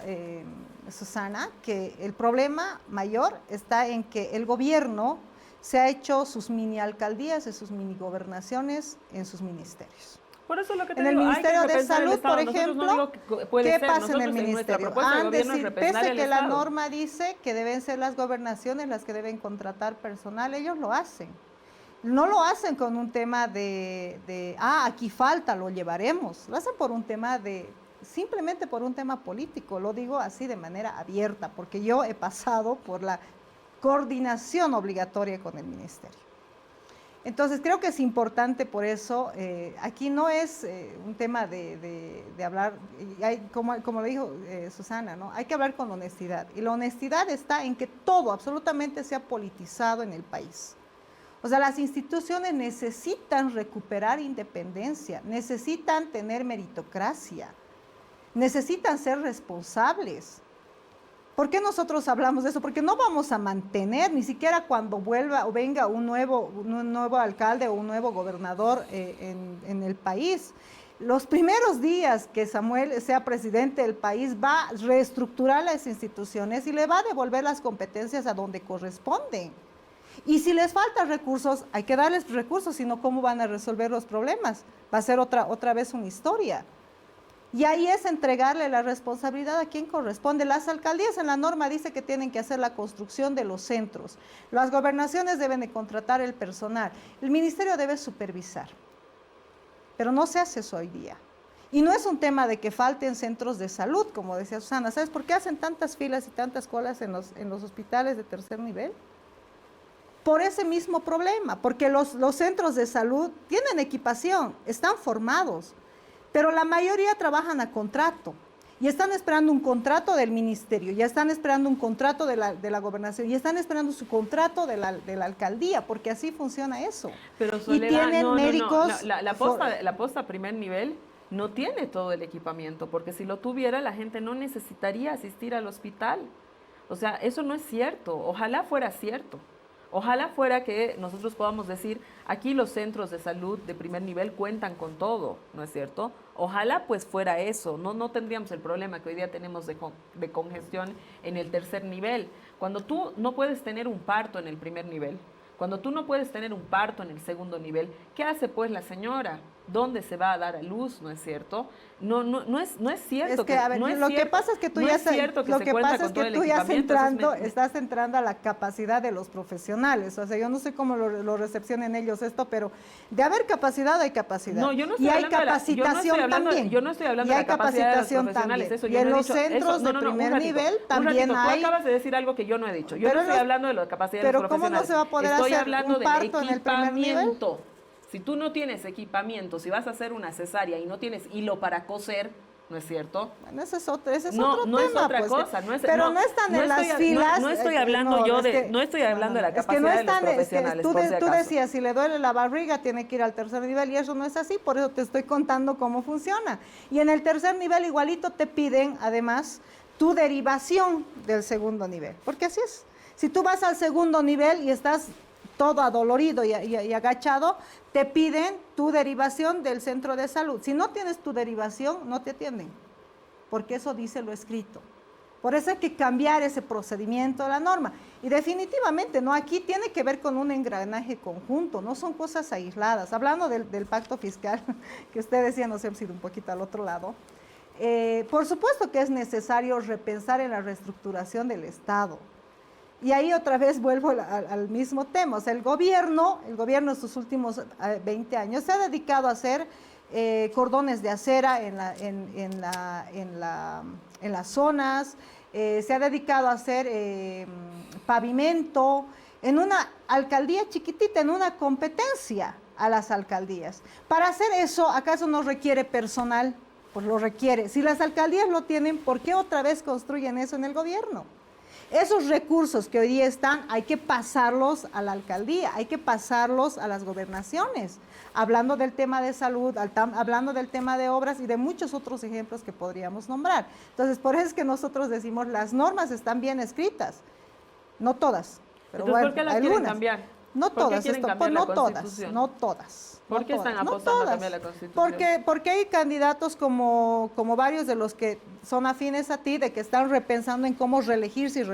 Susana, que el problema mayor está en que el gobierno se ha hecho sus mini alcaldías y sus mini gobernaciones en sus ministerios.
Por eso lo que te
en
digo,
el Ministerio de Salud, por ejemplo, ¿qué pasa en el Ministerio? Pese que la norma dice que deben ser las gobernaciones las que deben contratar personal, ellos lo hacen. No lo hacen con un tema aquí falta, lo llevaremos. Lo hacen por un tema simplemente por un tema político, lo digo así de manera abierta, porque yo he pasado por la coordinación obligatoria con el ministerio. Entonces creo que es importante por eso, aquí no es un tema de hablar, como lo dijo Susana, ¿no? Hay que hablar con honestidad, y la honestidad está en que todo absolutamente se ha politizado en el país. O sea, las instituciones necesitan recuperar independencia, necesitan tener meritocracia, necesitan ser responsables. ¿Por qué nosotros hablamos de eso? Porque no vamos a mantener, ni siquiera cuando vuelva o venga un nuevo alcalde o un nuevo gobernador en el país. Los primeros días que Samuel sea presidente del país va a reestructurar las instituciones y le va a devolver las competencias a donde corresponden. Y si les faltan recursos, hay que darles recursos, sino cómo van a resolver los problemas. Va a ser otra vez una historia. Y ahí es entregarle la responsabilidad a quien corresponde. Las alcaldías en la norma dice que tienen que hacer la construcción de los centros. Las gobernaciones deben de contratar el personal. El ministerio debe supervisar. Pero no se hace eso hoy día. Y no es un tema de que falten centros de salud, como decía Susana. ¿Sabes por qué hacen tantas filas y tantas colas en los hospitales de tercer nivel? Por ese mismo problema, porque los centros de salud tienen equipación, están formados, pero la mayoría trabajan a contrato y están esperando un contrato del ministerio, ya están esperando un contrato de la gobernación y están esperando su contrato de la alcaldía, porque así funciona eso.
Pero Soledad,
y tienen médicos.
La posta a primer nivel no tiene todo el equipamiento, porque si lo tuviera la gente no necesitaría asistir al hospital. O sea, eso no es cierto. Ojalá fuera cierto. Ojalá fuera que nosotros podamos decir, aquí los centros de salud de primer nivel cuentan con todo, ¿no es cierto? Ojalá pues fuera eso, no tendríamos el problema que hoy día tenemos de congestión en el tercer nivel. Cuando tú no puedes tener un parto en el primer nivel, cuando tú no puedes tener un parto en el segundo nivel, ¿qué hace pues la señora? dónde se va a dar a luz, ¿no es cierto? No es cierto.
Es que, a ver,
no es
lo que
cierto,
pasa es que tú
no
ya
es cierto que
lo
se
que
cuenta
pasa
con
es
todo
que
el
tú ya
equipamiento,
estás entrando a la capacidad de los profesionales. O sea, yo no sé cómo lo recepcionen ellos esto, pero de haber capacidad hay capacidad.
No, yo no estoy
y hay
hablando de la-
capacitación también.
yo no estoy hablando
Y
de
hay
la capacidad de los
capacitación
profesionales,
también.
eso
Y
yo
en
no he
los
dicho,
centros
eso,
de primer nivel también
tú
hay.
acabas de decir algo que yo no he dicho. Yo no estoy hablando de la capacidad de los
Pero ¿cómo no
profesionales.
se va a poder
Estoy
hacer
hablando
un
del
parto en el primer nivel?
equipamiento. Si tú no tienes equipamiento, si vas a hacer una cesárea y no tienes hilo para coser, ¿no es cierto?
Bueno, ese es otro tema.
No es otra
pues,
cosa.
pero no están en las filas.
No estoy hablando yo
es
de,
que-
no estoy hablando de la
es que no
capacidad de los
están, es que
profesionales,
tú,
por si
tú
acaso.
decías, si le duele la barriga, tiene que ir al tercer nivel, y eso no es así, por eso te estoy contando cómo funciona. Y en el tercer nivel igualito te piden, además, tu derivación del segundo nivel, porque así es. Si tú vas al segundo nivel y estás todo adolorido y agachado, te piden tu derivación del centro de salud. Si no tienes tu derivación, no te atienden, porque eso dice lo escrito. Por eso hay que cambiar ese procedimiento de la norma. Y definitivamente, ¿no? Aquí tiene que ver con un engranaje conjunto, no son cosas aisladas. Hablando del pacto fiscal, que usted decía, nos hemos ido un poquito al otro lado, por supuesto que es necesario repensar en la reestructuración del Estado. Y ahí otra vez vuelvo al mismo tema. O sea, el gobierno en sus últimos 20 años se ha dedicado a hacer cordones de acera en las zonas, se ha dedicado a hacer pavimento en una alcaldía chiquitita, en una competencia a las alcaldías. Para hacer eso, ¿acaso no requiere personal? Pues lo requiere. Si las alcaldías lo tienen, ¿por qué otra vez construyen eso en el gobierno? Esos recursos que hoy día están, hay que pasarlos a la alcaldía, hay que pasarlos a las gobernaciones, hablando del tema de salud, hablando del tema de obras y de muchos otros ejemplos que podríamos nombrar. Entonces, por eso es que nosotros decimos, las normas están bien escritas, no todas, pero
Entonces,
bueno,
¿por qué las
algunas.
quieren cambiar?
No
¿Por qué
todas,
quieren cambiar la Constitución?
no todas.
¿Por
no
qué están
todas, no
apostando a
todas.
cambiar la Constitución?
Porque hay candidatos como varios de los que son afines a ti, de que están repensando en cómo reelegirse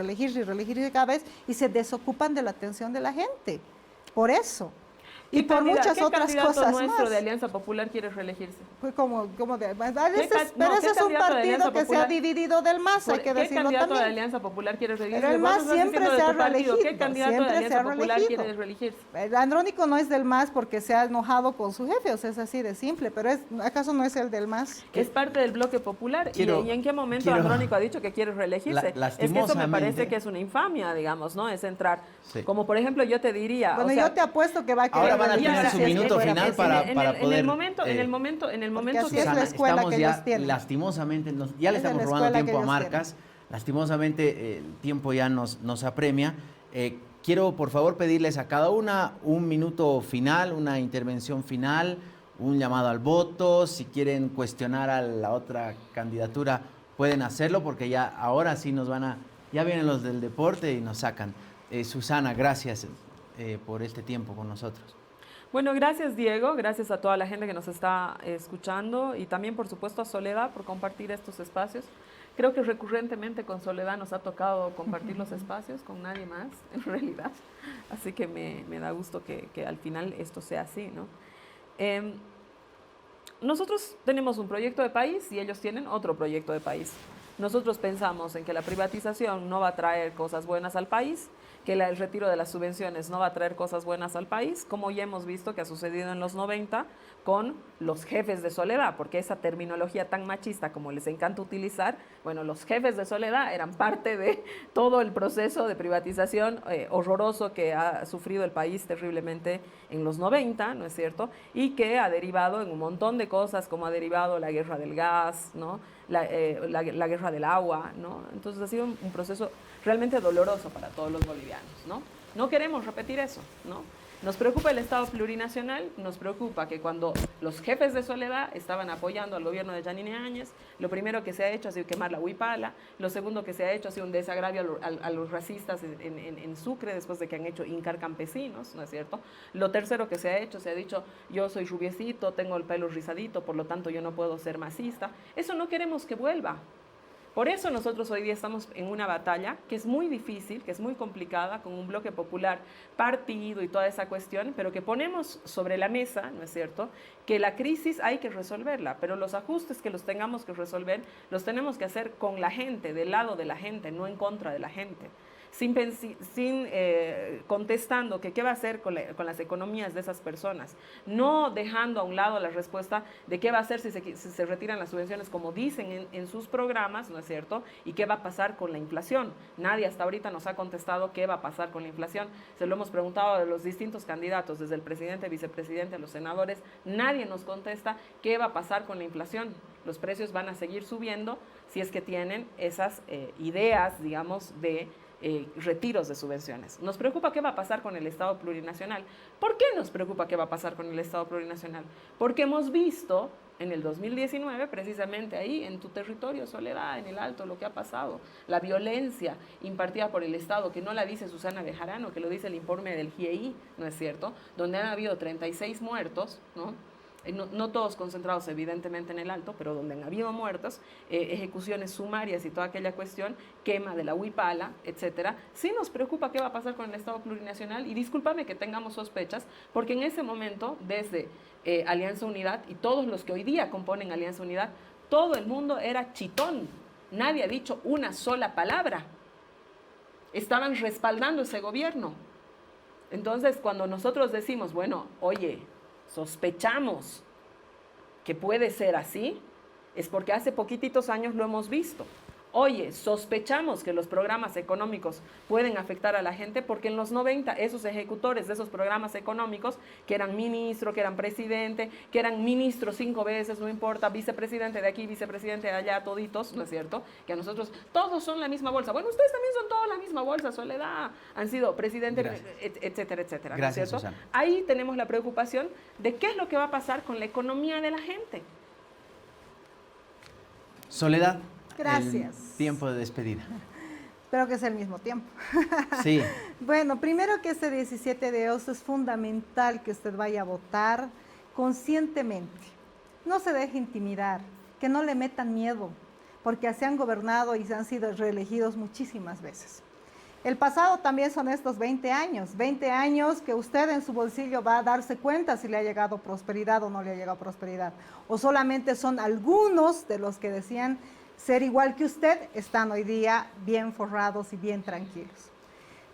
cada vez y se desocupan de la atención de la gente. Por eso. Y por muchas otras cosas
¿Qué candidato nuestro
más.
de Alianza Popular quiere reelegirse?
Pues pero ese es
¿qué
un
candidato de
partido
Alianza
que se ha
Popular?
dividido del MAS, hay que
¿Qué
decirlo
candidato de
también.
Alianza Popular quiere reelegirse?
Pero el
Vos
MAS
estás
siempre
diciendo de
se ha
tu partido. ¿Qué
reelegido,
candidato de
siempre se
Alianza
ha
Popular
reelegido.
quiere reelegirse?
El Andrónico no es del MAS porque se ha enojado con su jefe, o sea, es así de simple, pero ¿acaso no es el del MAS?
Es parte del bloque popular. ¿Y en qué momento Andrónico ha dicho que quiere reelegirse? Es que eso me parece que es una infamia, digamos, ¿no? Es entrar. Sí. Como por ejemplo, yo te diría.
Bueno, yo te apuesto que va a querer.
Ahora van a tener su minuto final para poder.
En el momento
así
que
es la escuela
estamos
que
ya
ellos tienen.
Lastimosamente, ya le estamos robando tiempo a Marcas. Lastimosamente el tiempo ya nos apremia. Quiero por favor pedirles a cada una un minuto final, una intervención final, un llamado al voto. Si quieren cuestionar a la otra candidatura pueden hacerlo porque ya ahora sí ya vienen los del deporte y nos sacan. Susana, gracias por este tiempo con nosotros.
Bueno, gracias Diego, gracias a toda la gente que nos está escuchando y también por supuesto a Soledad por compartir estos espacios. Creo que recurrentemente con Soledad nos ha tocado compartir los espacios, con nadie más en realidad, así que me da gusto que al final esto sea así, ¿no? Nosotros tenemos un proyecto de país y ellos tienen otro proyecto de país. Nosotros pensamos en que la privatización no va a traer cosas buenas al país, que el retiro de las subvenciones no va a traer cosas buenas al país, como ya hemos visto que ha sucedido en los 90 con los jefes de soledad, porque esa terminología tan machista como les encanta utilizar, bueno, los jefes de soledad eran parte de todo el proceso de privatización horroroso que ha sufrido el país terriblemente en los 90, ¿no es cierto? Y que ha derivado en un montón de cosas, como ha derivado la guerra del gas, ¿no? La guerra del agua, ¿no? Entonces ha sido un proceso realmente doloroso para todos los bolivianos, ¿no? No queremos repetir eso, ¿no? Nos preocupa el Estado plurinacional, nos preocupa que cuando los jefes de soledad estaban apoyando al gobierno de Yanine Áñez, lo primero que se ha hecho ha sido quemar la huipala, lo segundo que se ha hecho ha sido un desagravio a los racistas en Sucre después de que han hecho hincar campesinos, ¿no es cierto? Lo tercero que se ha hecho, se ha dicho, yo soy rubiecito, tengo el pelo rizadito, por lo tanto yo no puedo ser masista. Eso no queremos que vuelva. Por eso nosotros hoy día estamos en una batalla que es muy difícil, que es muy complicada, con un bloque popular partido y toda esa cuestión, pero que ponemos sobre la mesa, ¿no es cierto?, que la crisis hay que resolverla, pero los ajustes que los tengamos que resolver, los tenemos que hacer con la gente, del lado de la gente, no en contra de la gente. Sin contestando que qué va a hacer con las economías de esas personas, no dejando a un lado la respuesta de qué va a hacer si se retiran las subvenciones como dicen en sus programas, ¿no es cierto? Y qué va a pasar con la inflación. Nadie hasta ahorita nos ha contestado qué va a pasar con la inflación. Se lo hemos preguntado a los distintos candidatos, desde el presidente, vicepresidente, a los senadores. Nadie nos contesta qué va a pasar con la inflación. Los precios van a seguir subiendo si es que tienen esas ideas, digamos, de retiros de subvenciones. Nos preocupa qué va a pasar con el Estado plurinacional. ¿Por qué nos preocupa qué va a pasar con el Estado plurinacional? Porque hemos visto en el 2019, precisamente ahí, en tu territorio, Soledad, en el Alto, lo que ha pasado. La violencia impartida por el Estado, que no la dice Susana Bejarano, que lo dice el informe del GIEI, ¿no es cierto? Donde han habido 36 muertos, ¿no? No todos concentrados evidentemente en el Alto, pero donde han habido muertos, ejecuciones sumarias y toda aquella cuestión, quema de la huipala, etcétera. Sí nos preocupa qué va a pasar con el Estado plurinacional y discúlpame que tengamos sospechas, porque en ese momento, desde Alianza Unidad y todos los que hoy día componen Alianza Unidad, todo el mundo era chitón, nadie ha dicho una sola palabra. Estaban respaldando ese gobierno. Entonces, cuando nosotros decimos, bueno, oye, sospechamos que puede ser así, es porque hace poquititos años lo hemos visto. Oye, sospechamos que los programas económicos pueden afectar a la gente porque en los 90 esos ejecutores de esos programas económicos, que eran ministro, que eran presidente, que eran ministro 5 veces, no importa, vicepresidente de aquí, vicepresidente de allá, toditos, ¿no es cierto? Que a nosotros todos son la misma bolsa. Bueno, ustedes también son todos la misma bolsa, Soledad. Han sido presidente, etcétera, etcétera.
Gracias,
¿no es cierto?
Susana.
Ahí tenemos la preocupación de qué es lo que va a pasar con la economía de la gente.
Soledad.
Gracias.
El tiempo de despedida.
Espero que sea el mismo tiempo.
Sí.
Bueno, primero que este 17 de agosto es fundamental que usted vaya a votar conscientemente. No se deje intimidar, que no le metan miedo, porque así han gobernado y se han sido reelegidos muchísimas veces. El pasado también son estos 20 años que usted en su bolsillo va a darse cuenta si le ha llegado prosperidad o no le ha llegado prosperidad. O solamente son algunos de los que decían ser igual que usted, están hoy día bien forrados y bien tranquilos.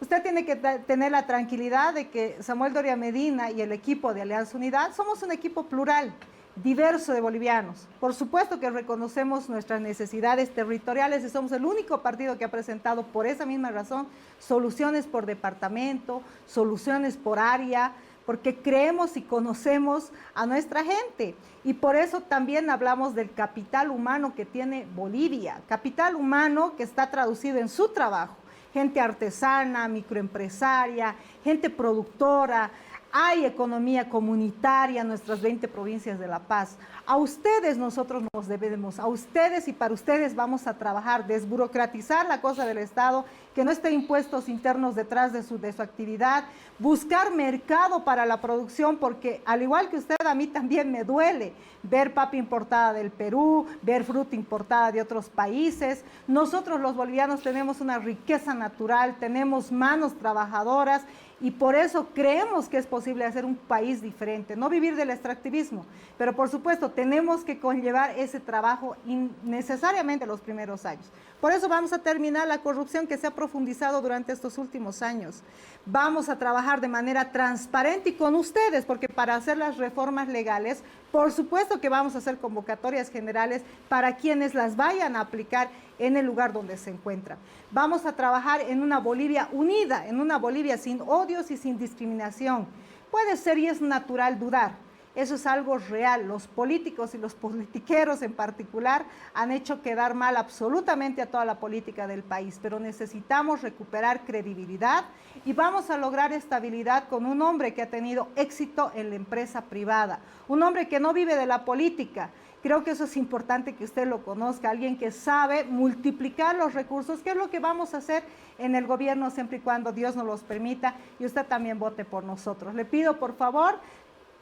Usted tiene que tener la tranquilidad de que Samuel Doria Medina y el equipo de Alianza Unidad somos un equipo plural, diverso de bolivianos. Por supuesto que reconocemos nuestras necesidades territoriales y somos el único partido que ha presentado por esa misma razón soluciones por departamento, soluciones por área, porque creemos y conocemos a nuestra gente. Y por eso también hablamos del capital humano que tiene Bolivia, capital humano que está traducido en su trabajo, gente artesana, microempresaria, gente productora. Hay economía comunitaria en nuestras 20 provincias de La Paz. A ustedes nosotros nos debemos, a ustedes y para ustedes vamos a trabajar, desburocratizar la cosa del Estado, que no esté impuestos internos detrás de su actividad, buscar mercado para la producción, porque al igual que usted, a mí también me duele ver papa importada del Perú, ver fruta importada de otros países. Nosotros los bolivianos tenemos una riqueza natural, tenemos manos trabajadoras, y por eso creemos que es posible hacer un país diferente, no vivir del extractivismo, pero por supuesto tenemos que conllevar ese trabajo necesariamente los primeros años. Por eso vamos a terminar la corrupción que se ha profundizado durante estos últimos años. Vamos a trabajar de manera transparente y con ustedes, porque para hacer las reformas legales, por supuesto que vamos a hacer convocatorias generales para quienes las vayan a aplicar en el lugar donde se encuentran. Vamos a trabajar en una Bolivia unida, en una Bolivia sin odios y sin discriminación. Puede ser y es natural dudar. Eso es algo real. Los políticos y los politiqueros en particular han hecho quedar mal absolutamente a toda la política del país, pero necesitamos recuperar credibilidad y vamos a lograr estabilidad con un hombre que ha tenido éxito en la empresa privada, un hombre que no vive de la política. Creo que eso es importante que usted lo conozca, alguien que sabe multiplicar los recursos, que es lo que vamos a hacer en el gobierno siempre y cuando Dios nos los permita y usted también vote por nosotros. Le pido, por favor,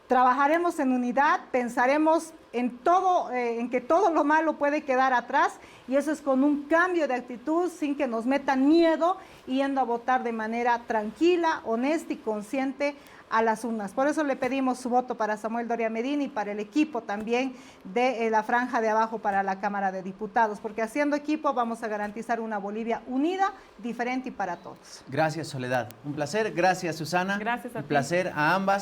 trabajaremos en unidad, pensaremos en todo, en que todo lo malo puede quedar atrás, y eso es con un cambio de actitud, sin que nos metan miedo, yendo a votar de manera tranquila, honesta y consciente a las urnas. Por eso le pedimos su voto para Samuel Doria Medina y para el equipo también de la franja de abajo para la Cámara de Diputados, porque haciendo equipo vamos a garantizar una Bolivia unida, diferente y para todos.
Gracias, Soledad. Un placer. Gracias, Susana.
Gracias a
Un
ti.
placer a ambas.